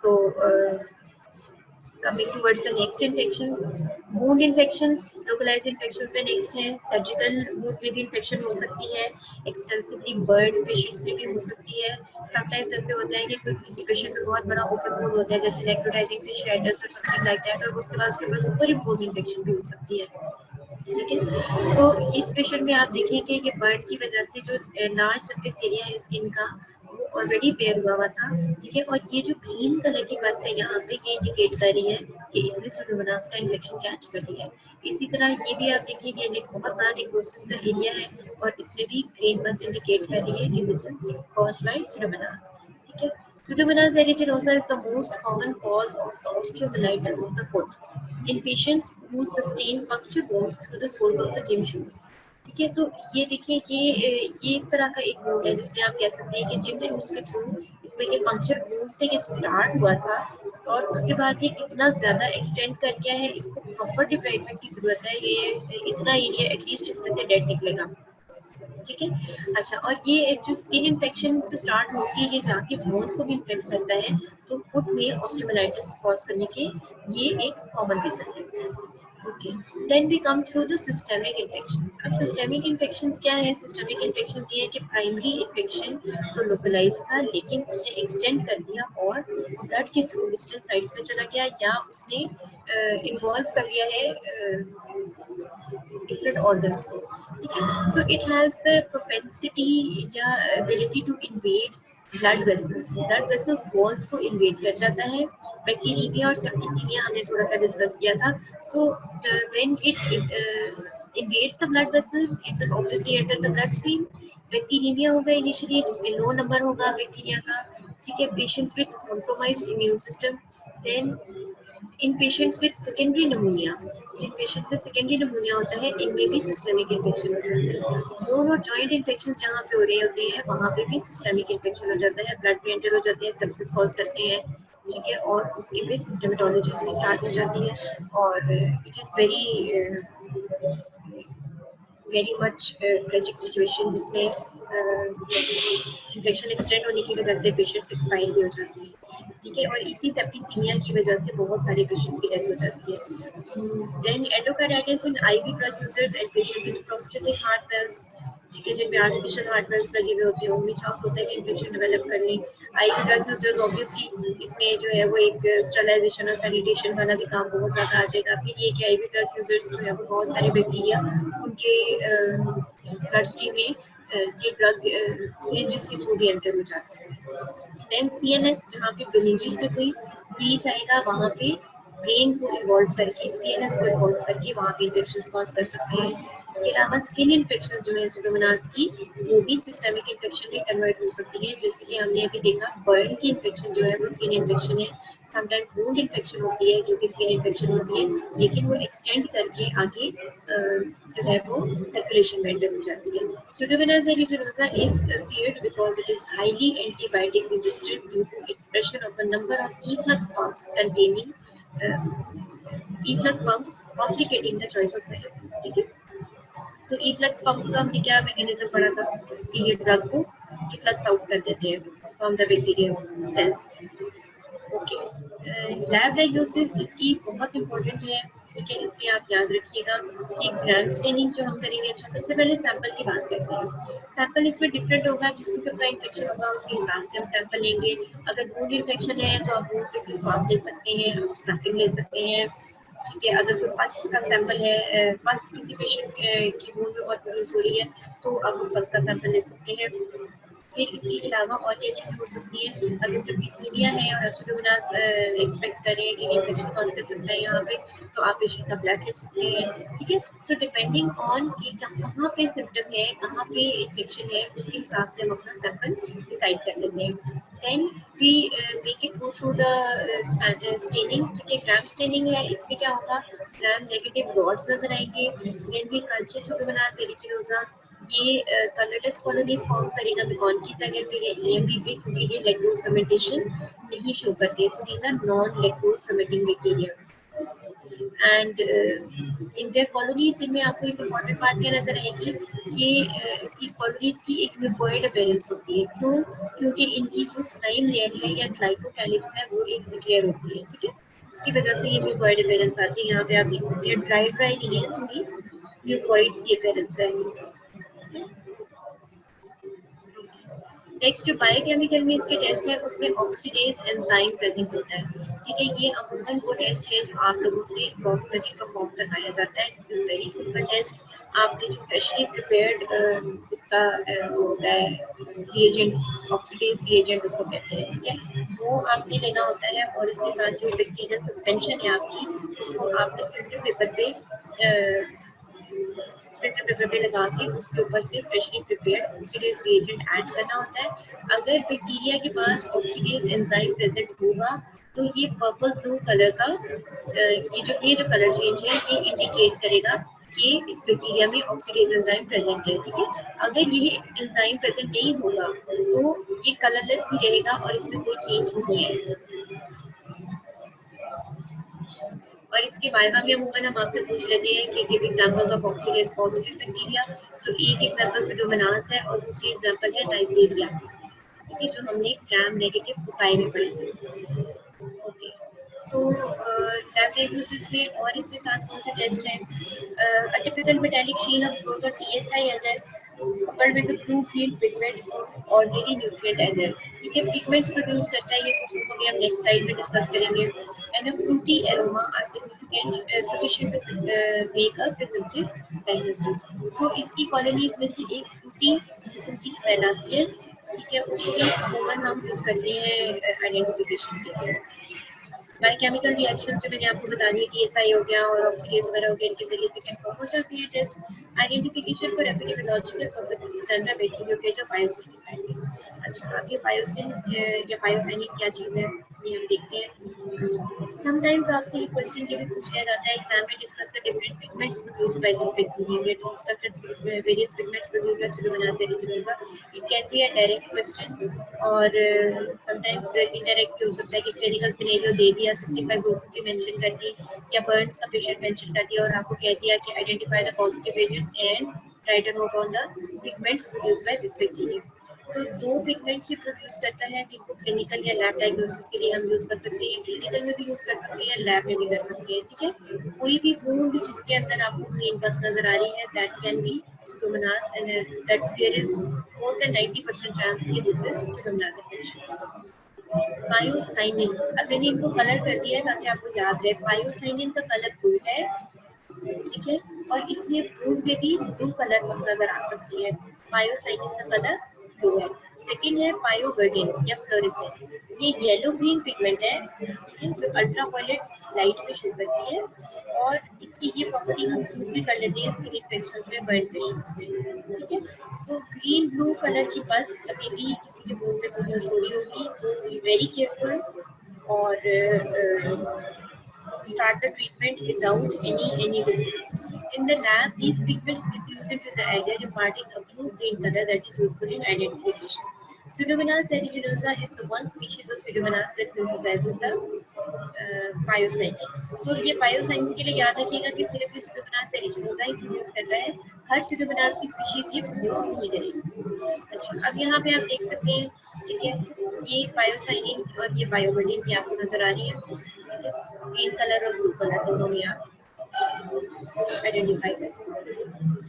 So coming towards the next infections, wound infections, localized infections में next है, surgical wound में भी infection हो सकती है, extensively burned patients में भी हो सकती है। sometimes ऐसे होता है कि कोई किसी patient में बहुत बड़ा open wound होता है, जैसे necrotizing fasciitis or something like that, और उसके बाद उसके ऊपर superimpose infection भी हो सकती है, ठीक है। सो इस पेशेंट में आप देखिए कि ये बर्न की वजह से जो लार्ज सरफेस एरिया है स्किन का वो ऑलरेडी पेयर हुआ हुआ था, ठीक है। और ये जो ग्रीन कलर की बस है यहाँ पे, ये इंडिकेट कर रही है कि इसने Pseudomonas का इन्फेक्शन कैच कर लिया है। इसी तरह ये भी आप देखिए कि एक बहुत बड़ा नेक्रोसिस का एरिया है, और इसमें भी ग्रीन बस इंडिकेट कर रही है कि this is caused by Pseudomonas, ठीक है। Pseudomonas aeruginosa is the most common cause of the osteomyelitis of the foot in patients who sustain puncture wounds through the soles of the gym shoes. ठीक है। तो ये देखिए, ये इस तरह का एक वुंड है जिसमें आप कह सकते हैं कि जिम शूज के थ्रू इसमें ये पंक्चर वुंड से ये स्टार्ट हुआ था, और उसके बाद ये कितना ज्यादा एक्सटेंड कर गया है, इसको प्रॉपर डिब्राइडमेंट की जरूरत है। ये इतना एरिया एटलीस्ट इसमें से डेड निकलेगा। ठीक है। अच्छा, और ये जो स्किन इन्फेक्शन से स्टार्ट होके ये जाके बोन्स को भी इन्फेक्ट करता है, तो फुट में ऑस्टियोमाइलाइटिस कॉज करने के ये एक कॉमन रीजन है। Okay, then we come through the systemic infection. अब सिस्टेमिक इन्फेक्शंस क्या है? सिस्टेमिक इन्फेक्शंस ये है कि प्राइमरी इन्फेक्शन तो लोकलाइज था, लेकिन उसने एक्सटेंड कर दिया और ब्लड के थ्रू डिस्टल साइट्स में चला गया, या उसने इन्वॉल्व कर लिया है different organs को। ठीक है। So it has the propensity या ability to invade blood vessels। blood vessels walls को invade कर जाता है। बैक्टीरिया और सेप्टिसीमिया हमने थोड़ा सा डिस्कस किया था। So when it invades the blood vessels, it will obviously enter the bloodstream। Bacteria होगा इनिशियली, जिसमें लो नंबर होगा बैक्टीरिया का। ठीक है। Patients with compromised immune system, then in patients with secondary pneumonia, जिन पेशेंट्स में सेकेंडरी निमोनिया होता है, इनमें भी सिस्टेमिक इन्फेक्शन हो जाता है। बोन और जॉइंट इन्फेक्शन जहाँ पे हो रहे होते हैं वहाँ पे भी सिस्टेमिक इन्फेक्शन हो जाता है, ब्लड में एंटर हो जाते हैं, सेप्सिस कॉज करते हैं। ठीक है। और उसकी भी सिम्टोमेटोलॉजी उसकी स्टार्ट हो जाती है, और it is very much tragic situation, जिसमें इन्फेक्शन एक्सटेंड होने की वजह से पेशेंट्स एक्सपायर भी हो जाते हैं। ठीक है। और इसी सेप्टिसीमिया की वजह से बहुत सारे पेशेंट्स की डेथ हो जाती है। Then endocarditis in IV drug users and patient with prosthetic heart valves. ठीक है। जिनमें आर्टिफिशियल हार्ट वेल्व्स लगे हुए होते हैं, उनमें चांस होता है कि इन्फेक्शन डेवलप कर लें। आईवी ड्रग यूजर्स ऑब्वियसली इसमें जो है वो एक स्टरलाइजेशन और सैनिटेशन वाला भी काम बहुत ज़्यादा आ जाएगा। फिर ये कि आईवी ड्रग यूजर्स जो है वो बहुत सारे बैक्टीरिया उनके ब्लड स्ट्रीम में ये ड्रग सिरिंजेस के थ्रू भी एंटर हो जाते हैं। देन सीएनएस, जहाँ पे ब्रेनेजेस में कोई ब्रीच आएगा, वहाँ पे ब्रेन को इन्वॉल्व करके, सीएनएस को इन्वॉल्व करके वहाँ पे इन्फेक्शन कॉज कर सकते हैं। इसके अलावा स्किन इन्फेक्शन जो है सुडोमोनास की, वो भी सिस्टेमिक इन्फेक्शन में कन्वर्ट हो सकती है। जैसे कि हमने अभी देखा, बर्न की इन्फेक्शन जो है वो स्किन इन्फेक्शन है। समटाइम्स वुंड इन्फेक्शन होती है जो कि स्किन इन्फेक्शन होती है, लेकिन वो एक्सटेंड करके आगे जो है वो सर्कुलेशन में एंटर हो जाती है। Pseudomonas aeruginosa is feared because it is highly antibiotic resistant due to expression of a number of efflux pumps containing efflux pumps complicating the choice of therapy। ठीक है। तो इफ्लक्स पंप्स का हमने क्या मैकेनिज्म पढ़ा था कि ये ड्रग को इफ्लक्स आउट कर देते हैं from the bacterial cell. Okay. Lab diagnosis इसकी बहुत इंपॉर्टेंट है। ठीक है। इसलिए आप याद रखिएगा कि ग्राम स्टेनिंग जो हम करेंगे, अच्छा सबसे पहले सैंपल की बात करते हैं। सैंपल इसमें डिफरेंट होगा, जिस किस्म का इन्फेक्शन होगा उसके हिसाब से हम सैंपल लेंगे। अगर वुंड इन्फेक्शन है तो आप वुंड के स्वाब ले सकते हैं, आप स्क्रैपिंग ले सकते हैं। ठीक है। अगर कोई पस का सैंपल है, पस किसी पेशेंट की वुंड में बहुत प्रोड्यूस हो रही है, तो आप उस पस का सैंपल ले सकते हैं। फिर इसके अलावा और क्या चीज़ें हो सकती है, अगर सेप्टिसीमिया है और सुडोमोनास एक्सपेक्ट कर रहे हैं कि इन्फेक्शन कॉज कर सकता है यहाँ पे, तो आप पेशेंट का ब्लड ले सकते हैं। ठीक है। सो डिपेंडिंग ऑन कि कहाँ पे सिम्टम है, कहाँ पे इन्फेक्शन है, उसके हिसाब से हम अपना सैंपल डिसाइड कर लेते हैं। Then we make it go through the staining. ठीक है। ग्राम स्टेनिंग है, इसमें क्या होगा, ग्राम नेगेटिव रॉड्स नजर आएंगे। Then we culture Pseudomonas aeruginosa, ये कलरलेस कॉलोनीज फॉर्म करेगा मेकॉन की जगह पे, ईएमबी पे, क्योंकि ये लैक्टोज फर्मेंटेशन नहीं शो करते। So these are non lactose fermenting bacteria and in their colonies. इनमें आपको एक इम्पॉर्टेंट बात क्या नजर आएगी कि इसकी कॉलोनीज की एक म्यूकोइड अपीयरेंस होती है। क्यों? क्योंकि इनकी जो स्लाइम लेयर है या ग्लाइकोकैलिक्स है वो एक डिक्लेयर होती है। ठीक है। इसकी वजह से ये म्यूकोइड अपीयरेंस आती है। यहाँ पे आप देख सकते हैं ड्राई ड्राई नहीं है, थोड़ी म्यूकोइड सी अपीयरेंस है। नेक्स्ट जो बायोकेमिकल में इसके टेस्ट है, उसमें ऑक्सीडेज एंजाइम प्रेजेंट होता है। ठीक है। ये अमूमन वो टेस्ट है जो आप लोगों से अप्रॉक्सिमेटली परफॉर्म करवाया जाता है। This is very simple test. आपने जो फ्रेशली प्रिपेयर्ड इसका वो होता है रिएजेंट, ऑक्सीडेज रिएजेंट उसको कहते हैं। ठीक है। वो आपने लेना होता है, और इसके साथ जो बैक्टीरियल सस्पेंशन है आपकी, उसको आपने फिल्टर पेपर पे फिल्टर पेपर पे लगा के उसके ऊपर से freshly prepared oxidase reagent add करना होता है। अगर बैक्टीरिया के पास ऑक्सीडेज एंजाइम प्रेजेंट होगा, तो ये पर्पल ब्लू कलर का ये जो कलर चेंज है, ये इंडिकेट करेगा कि इस बैक्टीरिया में ऑक्सीडेज एंजाइम प्रेजेंट है, ठीक है। अगर ये एंजाइम प्रेजेंट नहीं होगा तो ये कलरलेस ही रहेगा और इसमें कोई चेंज नहीं है। और इसके वाइवा में अमूमन हम आपसे पूछ लेते हैं कि give example of oxidase positive bacteria, तो एक एग्जांपल सुडोमोनास है और दूसरी एग्जांपल है नाइजीरिया, ठीक है, जो हमने ग्राम नेगेटिव बुखाई में पढ़ी थी। ओके, सो लैब डायग्नोसिस में और इसके साथ कौन सा टेस्ट है? Typical metallic sheen of growth और टीएसआई अगर coupled with the blue green pigment or daily nutrient either, ठीक है। पिगमेंट्स प्रोड्यूस करता है ये, कुछ को भी हम नेक्स्ट स्लाइड में डिस्कस करेंगे। And a fruity aroma are significant sufficient to make a presumptive diagnosis. So इसकी कॉलोनीज में से एक फ्रूटी किस्म की स्मेल आती है, ठीक है, उसको भी अमूमन हम यूज करते हैं आइडेंटिफिकेशन के लिए। बायोकेमिकल रिएक्शन जो मैंने आपको बता दिया, टीएसआई हो गया और ऑक्सीडेज वगैरह हो गया, इनके जरिए से कंफर्म हो जाती है test. Identification for epidemiological purposes done by bacteriophage और बायोसिन। अच्छा, आगे बायोसिन या बायोसाइनिक क्या चीज है ये हम देखते हैं। अच्छा, समटाइम्स आपसे ये क्वेश्चन ये भी पूछ लिया जाता है एग्जाम में, discuss the different pigments produced by this bacteria, या discuss the various pigments produced by pseudomonas aeruginosa. It can be a direct question और समटाइम्स इनडायरेक्ट हो सकता है कि क्लिनिकल सिनेरियो दे दिया, सिस्टिक फाइब्रोसिस की मेंशन कर दी या बर्न्स का पेशेंट मेंशन कर दिया और आपको कह दिया कि identify the positive agent and right a note on the pigments produced by this bacteria. तो दो पिगमेंट्स ही प्रोड्यूस करता है जिनको क्लिनिकल या लैब डायग्नोसिस के लिए हम यूज कर सकते हैं, क्लिनिकल में भी यूज कर सकते हैं, लैब में भी कर सकते हैं, ठीक है। कोई भी वुंड जिसके अंदर आपको ग्रीन बस नजर आ रही है, that can be Pseudomonas and that there is more than 90% chance कि this is Pseudomonas infection. Pyocyanin, अब मैंने इनको कलर कर दिया है ताकि आपको याद रहे। बायोसाइनिन का कलर ब्लू है, ठीक है, और इसमें ब्लू में भी ब्लू कलर नजर आ सकती है। बायोसाइनिन का कलर ब्लू है। सेकेंड है बायोवर्डिन या फ्लोरेसेंट, ये येलो ग्रीन पिगमेंट है, ठीक है, जो अल्ट्रावायलेट लाइट में शो करती है और इसकी ये प्रॉपर्टी हम यूज भी कर लेते हैं स्किन इन्फेक्शंस में, बर्न पेशेंट्स में, ठीक है। सो ग्रीन ब्लू कलर की बस कभी भी किसी के बोन में प्रोड्यूस हो रही होगी तो बी वेरी केयरफुल और start the treatment without any delay. In the lab, these pigments diffuse into the agar, imparting a blue-green color that is useful in identification. Pseudomonas aeruginosa is the one species of Pseudomonas that synthesizes the बायोसाइनिन। तो ये बायोसाइनिन के लिए याद रखिएगा कि सिर्फ Pseudomonas aeruginosa ही produce करता है, हर Pseudomonas की स्पीशीज ये प्रोड्यूस नहीं करेगी। अच्छा, अब यहाँ पे आप देख सकते हैं, ठीक है, ये बायोसाइनिन और ये बायोवर्डिन की आपको नजर आ रही है, ग्रीन कलर और ब्लू कलर दोनों में आप आइडेंटिफाई कर सकते हैं।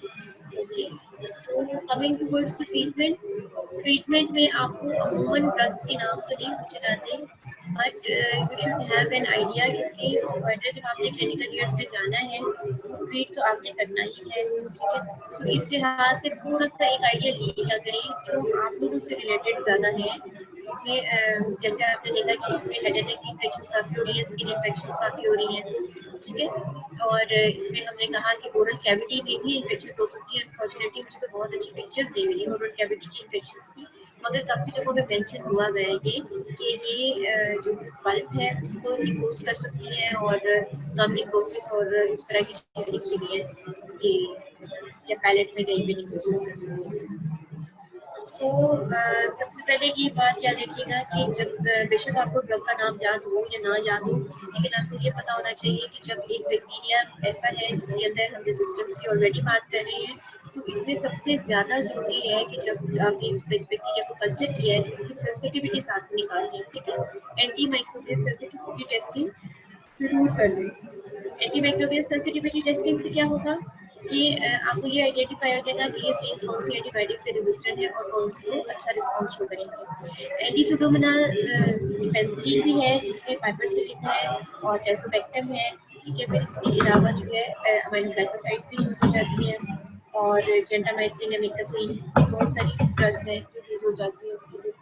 Okay, so coming towards treatment में आपको अमूमन ड्रग्स के नाम तो नहीं पूछे जाते, but you should have an idea, क्योंकि फर्दर जब आपने क्लिनिकल ईयर्स में जाना है ट्रीट तो आपने करना ही है, ठीक है। सो इस लिहाज से थोड़ा सा एक आइडिया लिया करें जो आप लोगों से रिलेटेड ज़्यादा है, जिसमें जैसे आपने देखा कि इसमें हेड एंड नेक इन्फेक्शन काफ़ी हो रही है, स्किन इन्फेक्शन काफ़ी हो रही है, ठीक है। और इसमें हमने कहा कि ओरल कैविटी में भी इन्फेक्शन हो सकती है। अनफॉर्चुनेटली मुझे तो बहुत अच्छी पिक्चर्स नहीं मिली ओरल कैविटी की इन्फेक्शन की, मगर काफ़ी जगहों पे मेंशन हुआ गया है कि ये जो बल्ब है उसको निकोस कर सकती है और कम निकोसिस और इस तरह की चीज़ें लिखी हुई है कि या पैलेट में कहीं भी निकोसिस कर सकती है। सो सबसे पहले ये बात याद रखिएगा कि जब बेशक आपको ड्रग का नाम याद हो या ना याद हो, लेकिन आपको ये पता होना चाहिए कि जब एक बैक्टीरिया ऐसा है जिसके अंदर हम रेजिस्टेंस की ऑलरेडी बात कर रहे हैं, तो इसमें सबसे ज़्यादा ज़रूरी है कि जब आपने इस बैक्टीरिया को कल्चर किया है तो उसकी सेंसिटिविटी साथ निकालनी है, ठीक है। एंटी माइक्रोबियल सेंसिटिविटी टेस्टिंग जरूर कर लें। एंटीमाइक्रोबियल सेंसिटिविटी टेस्टिंग से क्या होगा कि आपको ये आइडेंटिफाई हो जाएगा कि ये स्टेन्स कौन सी एंटीबायोटिक से रेजिस्टेंट है और कौन सी को अच्छा रिस्पॉन्स शो करेंगे। एंटी सुडोमोनास पेनिसिलिन भी है जिसमें पाइपरसिलिन है और टेसोबैक्टम है, ठीक है। फिर इसके अलावा जो है अमाइनो ग्लाइकोसाइड्स भी यूज हो जाती हैं और जेंटामाइसिन, एमिकासिन, बहुत सारी ड्रग्स हैं जो यूज हो जाती है उसके लिए।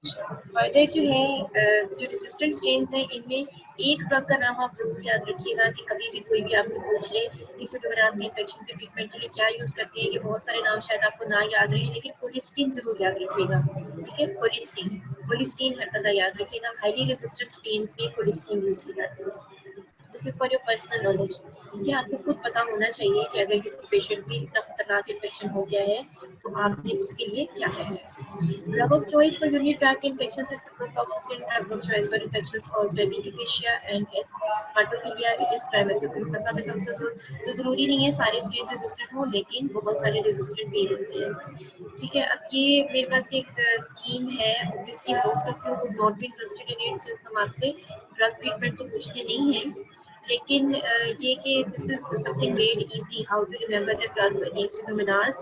फर्दर जो है जो रेजिस्टेंट स्ट्रेन्स हैं इनमें एक ड्रग का नाम आप जरूर याद रखिएगा कि कभी भी कोई भी आपसे पूछ ले कि सुडोमोनास इन्फेक्शन के ट्रीटमेंट के लिए क्या यूज करते हैं, ये बहुत सारे नाम शायद आपको ना याद रहे, लेकिन कोलिस्टीन जरूर याद रखिएगा, ठीक है। कोलिस्टीन हर तरह याद रखिएगा, हाईली रेजिस्टेंट स्ट्रेन्स में कोलिस्टीन यूज की जाती है। This is for your personal knowledge कि आपको खुद पता होना चाहिए कि अगर किसी पेशेंट में इतना खतरनाक इन्फेक्शन हो गया है तो आपने उसके लिए क्या करना है। Drug of choice for urinary tract infection is ciprofloxacin, drug of choice for infections caused by vitifishia and S hydrophilia it is trimethoprim. तो जरूरी नहीं है सारे स्ट्रेन रेजिस्टेंट हो, लेकिन बहुत सारे रेजिस्टेंट भी होते हैं। ठीक है, अब ये मेरे पास एक स्कीम है, obviously most of you would not be interested in it since हम आपसे ड्रग ट्रीटमेंट तो पूछते नहीं हैं, लेकिन ये कि this is something made easy how to remember the drugs against humonas.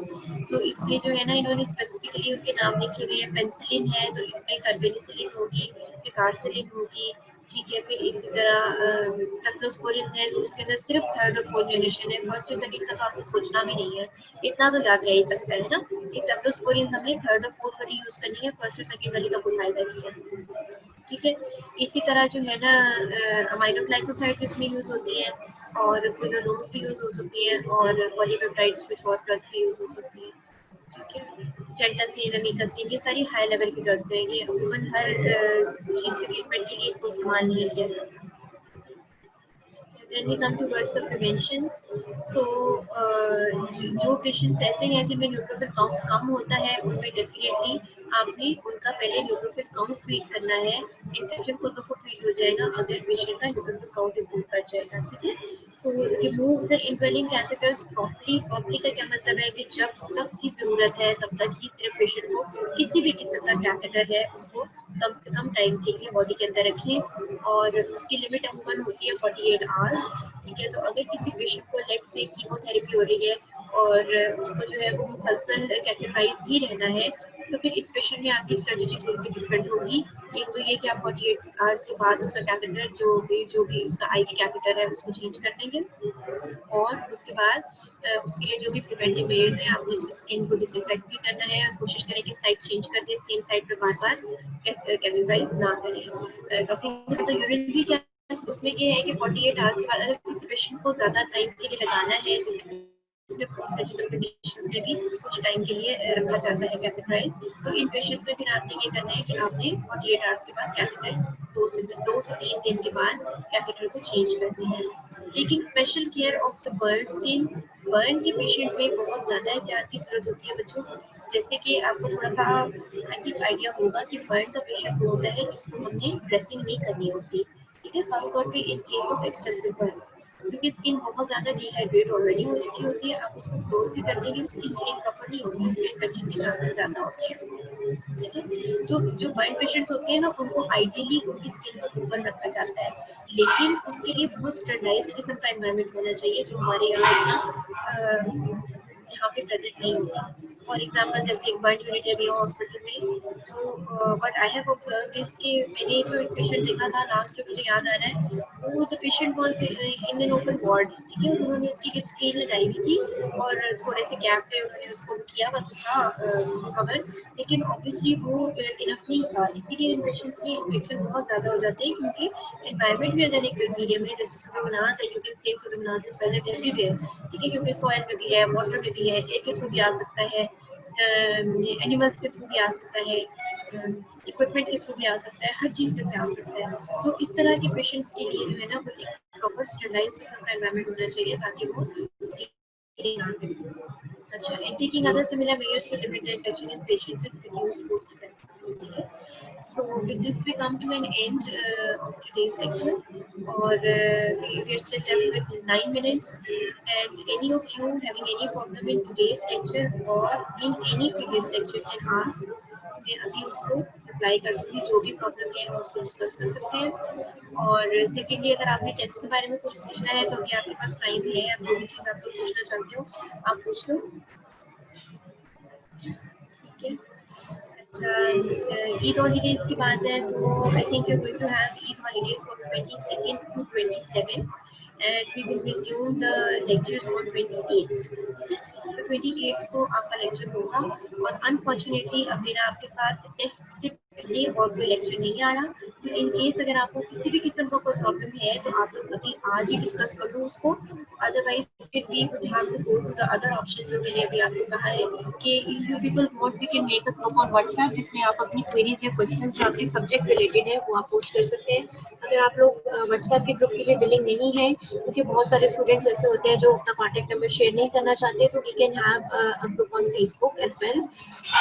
So इसमें जो है ना इन्होंने स्पेसिफिकली उनके नाम लिखे हुए हैं। पेनिसिलिन है तो इसमें कार्बेनिसिलिन होगी, पिकारसिलिन होगी, ठीक है। फिर इसी तरह सेफ्लोस्पोरिन है तो इसके अंदर सिर्फ थर्ड और फोर्थ जनरेशन है, फर्स्ट और सेकंड का तो आपको सोचना भी नहीं है, इतना तो याद रह ही सकता है ना कि सेफ्लोस्पोरिन हमें थर्ड और फोर्थ वाली यूज करनी है, फर्स्ट और सेकंड वाली का कोई फायदा नहीं है। ठीक है, इसी तरह जो है ना अमाइनोग्लाइकोसाइड इसमें यूज होती है और क्विनोलोन्स भी यूज हो सकती है और पॉलीपेप्टाइड्स कुछ और ड्रग्स भी यूज हो सकती है। ठीक है, जेंटासिन, अमीकासिन ये सारी हाई लेवल की ड्रग्स हैं, ये अमूमन हर चीज के ट्रीटमेंट के लिए इनको इस्तेमाल नहीं किया जाता। Then we come towards the prevention. So जो पेशेंट्स ऐसे हैं जिनमें न्यूट्रोफिल काउंट कम होता है उनमें डेफिनेटली आपने उनका पहले न्यूट्रोफिल काउंट ट्रीट करना है। इन्फेक्शन खुद ब खुद ट्रीट हो जाएगा अगर पेशेंट का न्यूट्रोफिल काउंट इम्प्रूव कर जाएगा। ठीक है, so remove the indwelling catheters properly. Properly का क्या मतलब है कि जब तक की जरूरत है तब तक ही सिर्फ पेशेंट को किसी भी किस्म का कैथेटर है उसको कम से कम टाइम के लिए बॉडी के अंदर रखें और उसकी लिमिट अमूमन होती है 48 आवर्स। ठीक है, तो अगर किसी पेशेंट को लेट से कीमोथेरेपी हो रही है और उसको जो है वो मुसलसल कैथेटराइज ही रहना है तो फिर इस पेशेंट में आपकी स्ट्रेटेजी थोड़ी सी डिफरेंट होगी। एक तो ये कि आप 48 आवर्स के बाद उसका कैथेटर जो भी उसका आईवी कैथेटर है उसको चेंज कर देंगे और उसके बाद उसके लिए जो भी प्रिवेंटिव मेजर्स हैं आपने उसकी स्किन को डिसइंफेक्ट भी करना है और कोशिश करें कि साइड चेंज कर दें, सेम साइड पर बार-बार कैटेगराइज ना करें। टॉकिंग तो यूरिन भी क्या उसमें ये है कि 48 आवर्स के बाद अगर किसी पेशेंट को ज़्यादा टाइम के लिए लगाना है तो उसमें पोस्ट सर्जिकल कंडीशंस में भी कुछ टाइम के लिए रखा जाता है कैथेटराइज। तो इन पेशेंट्स में फिर आपने ये करना है कि आपने 48 आवर्स के बाद कैथेटर 2 से 3 दिन के बाद कैथेटर को चेंज करते हैं। Taking special care of the burn skin. Burn के पेशेंट में बहुत ज़्यादा एहतियात की जरूरत होती है बच्चों। जैसे कि आपको थोड़ा सा आई थिंक आइडिया होगा कि बर्न का पेशेंट वो होता है जिसको हमने ड्रेसिंग नहीं करनी होती। ठीक है, खासतौर पे in case of extensive burn क्योंकि स्किन बहुत ज़्यादा डिहाइड्रेट ऑलरेडी हो चुकी होती है, आप उसको क्लोज भी कर देंगे उसकी हीलिंग प्रॉपर नहीं होगी, उसमें इन्फेक्शन के चांसेस ज़्यादा होते हैं। ठीक है, तो जो बर्न पेशेंट्स होते हैं ना उनको आइडियली उनकी स्किन को ओपन रखा जाता है, लेकिन उसके लिए बहुत स्टरलाइज्ड किस्म का एनवायरनमेंट होना चाहिए जो हमारे यहाँ इतना यहाँ पे प्रेजेंट नहीं होता। फॉर एग्जाम्पल जैसे एक बर्न यूनिट है अभी हॉस्पिटल में, तो बट आई हैव ऑब्जर्व इसके मैंने जो एक पेशेंट देखा था लास्ट में मुझे याद आ रहा है वो the patient was in an open ward. ठीक है, उन्होंने उसकी एक स्क्रीन लगाई हुई थी और थोड़े से गैप पे उन्होंने उसको किया हुआ था कवर, लेकिन ऑब्वियसली वो इनफ नहीं था, इसीलिए इन पेशेंट्स में इन्फेक्शन बहुत ज़्यादा हो जाते हैं क्योंकि एनवायरनमेंट भी अगर एक मीडियम है जैसे सुडोमोनास है, you can say Pseudomonas is present everywhere. ठीक है, क्योंकि सॉइल में भी है, वाटर में भी है, एयर के थ्रू भी आ सकता है, एनिमल्स के थ्रू भी आ सकता है, इक्विपमेंट के थ्रू भी आ सकता है, हर चीज़ में से आ सकता है। तो इस तरह के पेशेंट्स के लिए जो है ना वो एक प्रॉपर स्टरलाइज किस्म का एनवायरनमेंट होना चाहिए ताकि वो ना करें। अच्छा, and taking other similar measures to limit the infection in patients with reduced host defense. ठीक है, so with this we come to an end of today's lecture और we are still left with 9 minutes and any of you having any problem in today's lecture or in any previous lecture can ask। मैं अभी उसको reply कर दूंगी, जो भी problem है उसको डिस्कस कर सकते हैं। और सेकेंडली अगर आपने टेस्ट के बारे में कुछ पूछना है तो अभी आपके पास टाइम है, आप जो भी चीज़ आप लोग पूछना चाहते हो आप पूछ लो। ठीक है, अच्छा ईद हॉलीडेज की बात है तो I think you are going to have Eid holidays for 22nd to 27 and we will resume the lectures on 28th। तो 28th को आपका लेक्चर होगा और अनफॉर्चुनेटली अब मेरा आपके साथ टेस्ट से पहले और कोई लेक्चर नहीं आ रहा, तो इन केस अगर आपको किसी भी किस्म का कोई प्रॉब्लम है तो आप लोग अभी आज ही डिस्कस कर लो उसको Otherwise, if we would have to go to the other option जो मैंने अभी आपको कहा है कि if you people want, we can make a group on WhatsApp जिसमें आप अपनी queries या questions जो आपके subject related है वो आप post कर सकते हैं। अगर आप लोग WhatsApp के group के लिए willing नहीं है, क्योंकि बहुत सारे students ऐसे होते हैं जो अपना contact number share नहीं करना चाहते, तो we can have a group on Facebook as well,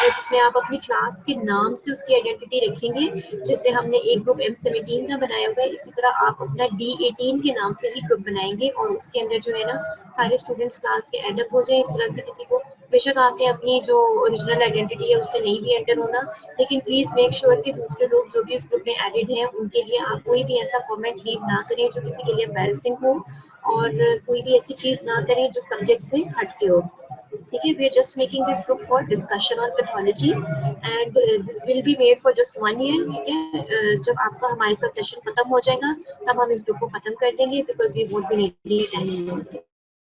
जिसमें आप अपनी क्लास के नाम से उसकी आइडेंटिटी रखेंगे। जैसे हमने एक ग्रुप M17 का बनाया हुआ है, इसी तरह आप अपना D18 के नाम से ही ग्रुप बनाएंगे और उसके अंदर जो है ना सारे स्टूडेंट्स क्लास के एड अप हो जाए। इस तरह से किसी को, बेशक आपने अपनी जो ओरिजिनल आइडेंटिटी है उससे नहीं भी एंटर होना, लेकिन प्लीज मेक श्योर कि दूसरे लोग जो भी इस ग्रुप में एडेड हैं उनके लिए आप कोई भी ऐसा कमेंट लीव ना करें जो किसी के लिए एम्बैरेसिंग हो, और कोई भी ऐसी चीज ना करें जो सब्जेक्ट से हटके हो। ठीक है, we are just making this group for discussion on pathology and this will be made for just 1 year. ठीक है, जब आपका हमारे साथ सेशन खत्म हो जाएगा तब हम इस ग्रुप को खत्म कर देंगे, because we won't be needing it anymore.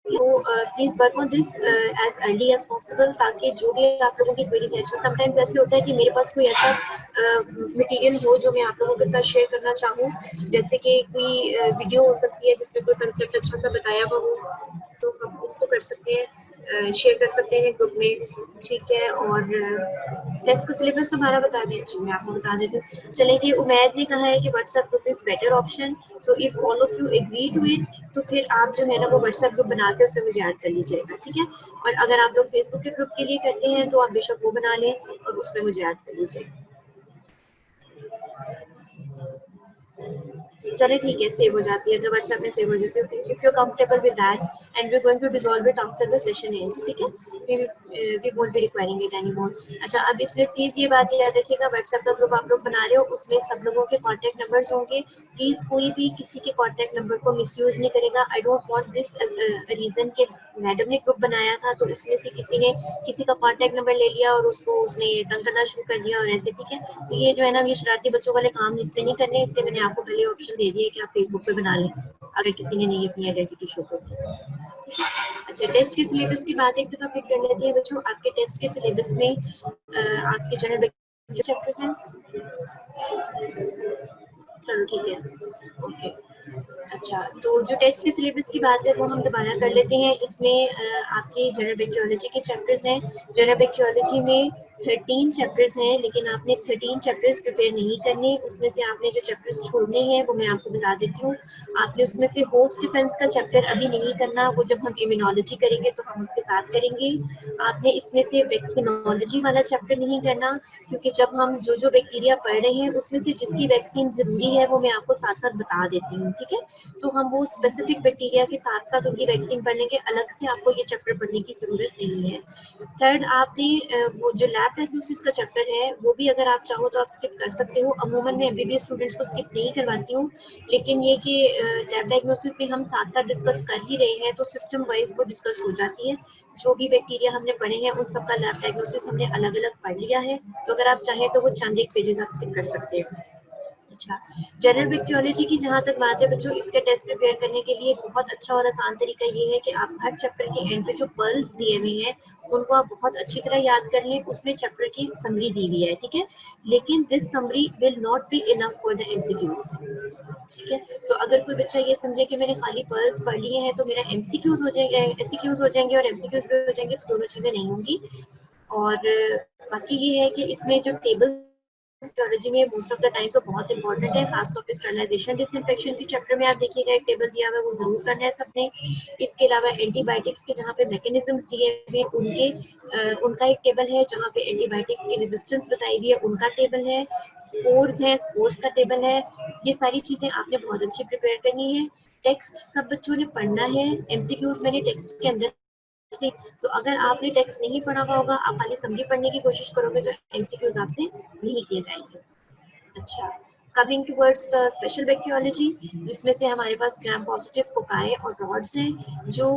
तो please work on this as early as possible, ताकि जो भी आप लोगों की क्वेरीज है, अच्छा समटाइम्स ऐसे होता है कि मेरे पास कोई ऐसा मटेरियल हो जो मैं आप लोगों के साथ शेयर करना चाहूँ, जैसे कि कोई वीडियो हो सकती है जिसमें कोई कंसेप्ट अच्छा सा बताया हुआ हो, तो हम उसको कर सकते हैं, शेयर कर सकते हैं ग्रुप में। ठीक है, और टेस्ट का सिलेबस तुम्हारा बता दें। जी मैं आपको बता देती हूँ। चलिए, उमैद ने कहा है कि WhatsApp group is better option, so if all of you agree to it, तो फिर आप जो है ना वो व्हाट्सएप ग्रुप बना के उसमें मुझे ऐड कर लीजिएगा। ठीक है, और अगर आप लोग फेसबुक के ग्रुप के लिए करते हैं तो आप बेशक वो बना लें और उसमें मुझे ऐड कर लीजिए। चलिए ठीक है, सेव हो जाती है, अगर व्हाट्सएप में सेव हो जाती है, if you comfortable with that, and we are going to dissolve it after the session ends. ठीक है, we won't be requiring it anymore. अच्छा, अब इसमें प्लीज ये बात याद रखिएगा, व्हाट्सएप का ग्रुप आप लोग बना रहे हो, उसमें सब लोगों के कॉन्टैक्ट नंबर्स होंगे। प्लीज कोई भी किसी के कॉन्टैक्ट नंबर को मिसयूज नहीं करेगा। I don't want this reason के मैडम ने ग्रुप बनाया था तो उसमें से किसी ने किसी का कॉन्टैक्ट नंबर ले लिया और उसको उसने तंग करना शुरू कर दिया और ऐसे। ठीक है, तो ये जो है ना, ये शरारती बच्चों वाले काम इसमें नहीं करने, इसलिए मैंने आपको पहले ऑप्शन दे दिया कि आप फेसबुक पे बना लें अगर किसी ने नहीं अपनी आइडेंटिटी शो कर दी। ठीक है, अच्छा टेस्ट के सिलेबस की बात एक दफा फिर कर लेते हैं बच्चों। आपके टेस्ट के सिलेबस में आपके जनरल चैप्टर्स हैं। चलो ठीक है, ओके। अच्छा, तो जो टेस्ट के सिलेबस की बात है वो हम दोबारा कर लेते हैं। इसमें आपके जनरल बैक्टीरियोलॉजी के चैप्टर्स हैं। जनरल बैक्टीरियोलॉजी में 13 चैप्टर्स हैं, लेकिन आपने 13 चैप्टर्स प्रिपेयर नहीं करने। उसमें से आपने जो चैप्टर्स छोड़ने हैं वो मैं आपको बता देती हूँ। आपने उसमें से होस्ट डिफेंस का चैप्टर अभी नहीं करना, वो जब हम इम्यूनोलॉजी करेंगे तो हम उसके साथ करेंगे। आपने इसमें से वैक्सीनोलॉजी वाला चैप्टर नहीं करना, क्योंकि जब हम जो जो बैक्टीरिया पढ़ रहे हैं उसमें से जिसकी वैक्सीन जरूरी है वो मैं आपको साथ साथ बता देती हूँ। ठीक है, तो हम वो स्पेसिफिक बैक्टीरिया के साथ साथ उनकी वैक्सीन पढ़ लेंगे, अलग से आपको ये चैप्टर पढ़ने की जरूरत नहीं है। थर्ड, आपने वो जो लैब डायग्नोसिस का चैप्टर है वो भी अगर आप चाहो तो आप स्किप कर सकते हो। अमूमन मैं एमबीबीएस स्टूडेंट्स को स्किप नहीं करवाती हूँ, लेकिन ये कि लैब डायग्नोसिस भी हम साथ साथ डिस्कस कर ही रहे हैं तो सिस्टम वाइज वो डिस्कस हो जाती है। जो भी बैक्टीरिया हमने पढ़े हैं उन सबका लैब डायग्नोसिस हमने अलग अलग पढ़ लिया है, तो अगर आप चाहें तो वो चंद एक पेजेस आप स्किप कर सकते हो। अच्छा, जनरल बैक्टीरियोलॉजी की जहाँ तक बात है बच्चों, इसके टेस्ट प्रिपेयर करने के लिए बहुत अच्छा और आसान तरीका ये है कि आप हर चैप्टर के एंड पे जो पर्ल्स दिए हुए हैं उनको आप बहुत अच्छी तरह याद कर लें। उसमें चैप्टर की समरी दी हुई है। ठीक है, लेकिन this summary will not be enough for the MCQs. ठीक है, तो अगर कोई बच्चा ये समझे कि मैंने खाली पर्ल्स पढ़ लिए हैं तो मेरा एमसीक्यूज हो जाएंगे, एससीक्यूज हो जाएंगे और एमसीक्यूज भी हो जाएंगे, तो दोनों चीजें नहीं होंगी। और बाकी ये है कि इसमें जो टेबल हिस्टोलॉजी में मोस्ट ऑफ द टाइम तो बहुत इंपॉर्टेंट है, खासतौर पे स्टरलाइजेशन डिसइंफेक्शन के चैप्टर में आप देखिएगा एक टेबल दिया हुआ है, वो जरूर करना है सबने। इसके अलावा एंटीबायोटिक्स के जहाँ पे मैकेनिज्म्स दिए हुए उनके उनका एक टेबल है, जहाँ पे एंटीबायोटिक्स की रेजिस्टेंस बताई हुई है उनका टेबल है। स्पोर्स है, स्पोर्स का टेबल है। ये सारी चीजें आपने बहुत अच्छी प्रिपेयर करनी है। टेक्स्ट सब बच्चों ने पढ़ना है। एमसीक्यूज मैंने टेक्स्ट के अंदर से, तो अगर आपने टेक्स्ट नहीं पढ़ा हुआ होगा, आप खाली समरी पढ़ने की कोशिश करोगे तो एमसीक्यूज आपसे नहीं किए जाएंगे। अच्छा, coming towards the special bacteriology, जिसमें से हमारे पास ग्राम पॉजिटिव कोकाई और रॉड्स हैं। जो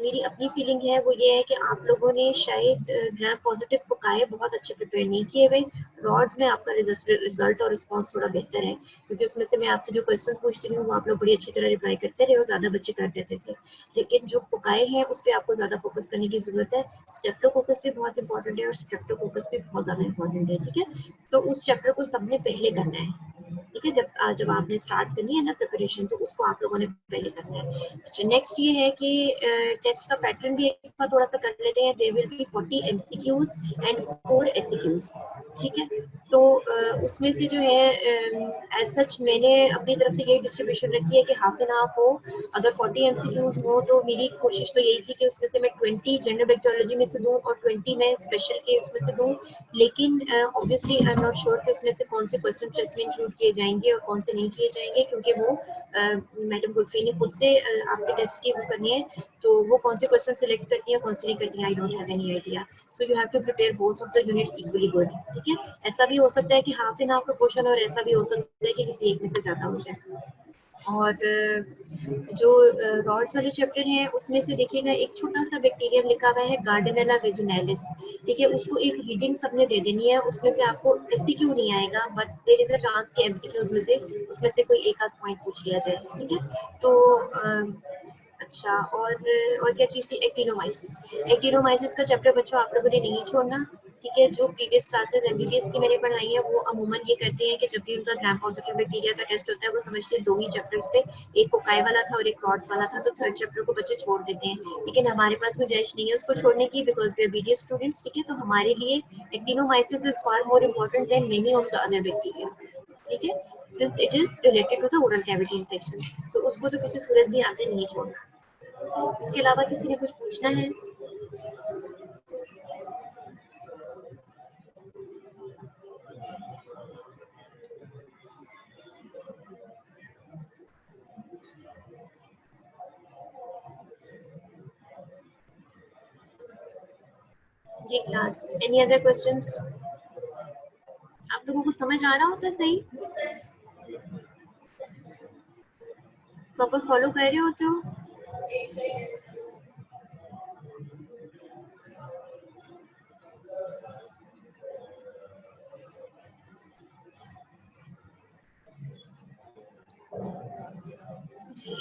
मेरी अपनी फीलिंग है वो ये है कि आप लोगों ने शायद ग्राम पॉजिटिव कोकाई बहुत अच्छे प्रिपेयर नहीं किए हुए। रॉड्स में आपका रिजल्ट और रिस्पॉन्स थोड़ा बेहतर है, क्योंकि उसमें से मैं आपसे जो क्वेश्चन पूछती हूँ वो आप लोग बड़ी अच्छी तरह रिप्लाई करते रहे हो, ज्यादा बच्चे कर देते थे। लेकिन जो कोकाई है उस पर आपको ज्यादा फोकस करने की जरूरत है। स्टेप्टोकोकस भी बहुत इंपॉर्टेंट है और स्ट्रेप्टोकोकस भी बहुत ज्यादा इंपॉर्टेंट है। ठीक है, तो उस चैप्टर को सबने पहले करना है। ठीक है, जब आपने स्टार्ट करनी है ना प्रिपरेशन, तो उसको आप लोगों ने पहले करना है। अच्छा, नेक्स्ट ये है कि टेस्ट का पैटर्न भी एक बार थोड़ा सा कर लेते हैं। There will be 40 MCQs and 4 SCQs, ठीक है। तो उसमें से जो है एज सच मैंने अपनी तरफ से ये डिस्ट्रीब्यूशन रखी है कि हाफ एन हाफ हो। अगर 40 एमसीक्यूज हो तो मेरी कोशिश तो यही थी कि उसमें से मैं 20 जनरल बैक्टीरियोलॉजी में से दूं और 20 मैं स्पेशल के उसमें से दूं। लेकिन obviously I am not sure कि उसमें से कौन से क्वेश्चन टेस्ट में इंक्लूड किए जाएंगे और कौन से नहीं किए जाएंगे, क्योंकि वो मैडम गुलफी ने खुद से आपके टेस्ट की वो करनी है, तो वो कौन से क्वेश्चन सिलेक्ट करती है, कौन से नहीं करती है, I don't have any idea. So you have to prepare both of the units equally good, ठीक है। ऐसा भी हो सकता है कि हाफ एन हाफ प्रोपोर्शन, और ऐसा भी हो सकता है कि किसी एक में से ज्यादा हो जाए। और जो रॉड्स वाले चैप्टर है उसमें से देखिएगा एक छोटा सा बैक्टीरियम लिखा हुआ है गार्डनेला वेजिनैलिस, ठीक है। उसको एक रीडिंग सबने दे देनी है। उसमें से आपको एमसीक्यू नहीं आएगा, but there is a chance कि एमसीक्यूज में से उसमें से कोई एक आध पॉइंट पूछ लिया जाए, ठीक है। तो अच्छा, और क्या चीज थी, एक्टिनोमाइसिस। एक्टिनोमाइसिस का चैप्टर बच्चों आप लोगों ने नहीं छोड़ना, ठीक है। जो प्रीवियस क्लासेस एमबीबीएस की मैंने पढ़ाई है वो अमूमन ये करते हैं कि जब भी उनका ग्राम पॉजिटिव बैक्टीरिया का टेस्ट होता है वो समझते हैं 2 ही चैप्टर्स थे, एक कोकाई वाला था और एक रॉड्स वाला था, तो थर्ड चैप्टर को बच्चे छोड़ देते हैं। लेकिन हमारे पास गुंजाइश नहीं है उसको छोड़ने की, because we are BDS students, ठीक है। तो हमारे लिए actinomyces is far more important than many of the other bacteria, ठीक है, since it is related to the oral cavity infection. तो उसको तो किसी सूरत भी आपने नहीं छोड़ना। इसके अलावा किसी ने कुछ पूछना है? ये क्लास, एनी अदर क्वेश्चंस? आप लोगों को समझ आ रहा होता है सही, प्रॉपर फॉलो कर रहे होते हो?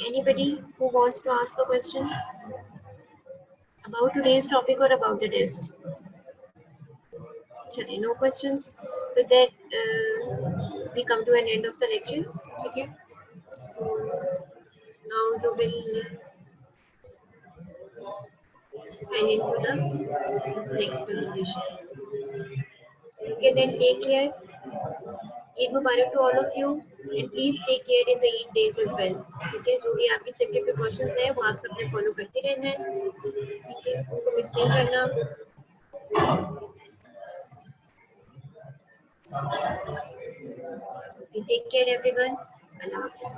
Anybody who wants to ask a question about today's topic or about the test? चलिए, no questions. With that, we come to an end of the lecture. ठीक है. So now you will head into the next presentation. Okay, then take care. Eid Mubarak to all of you, and please take care in the Eid days as well. ठीक है, जो भी आपकी safety precautions है वो आप सबने follow करते रहना है, ठीक है, उनको मिस नहीं करना। Take care everyone. Allah Hafiz.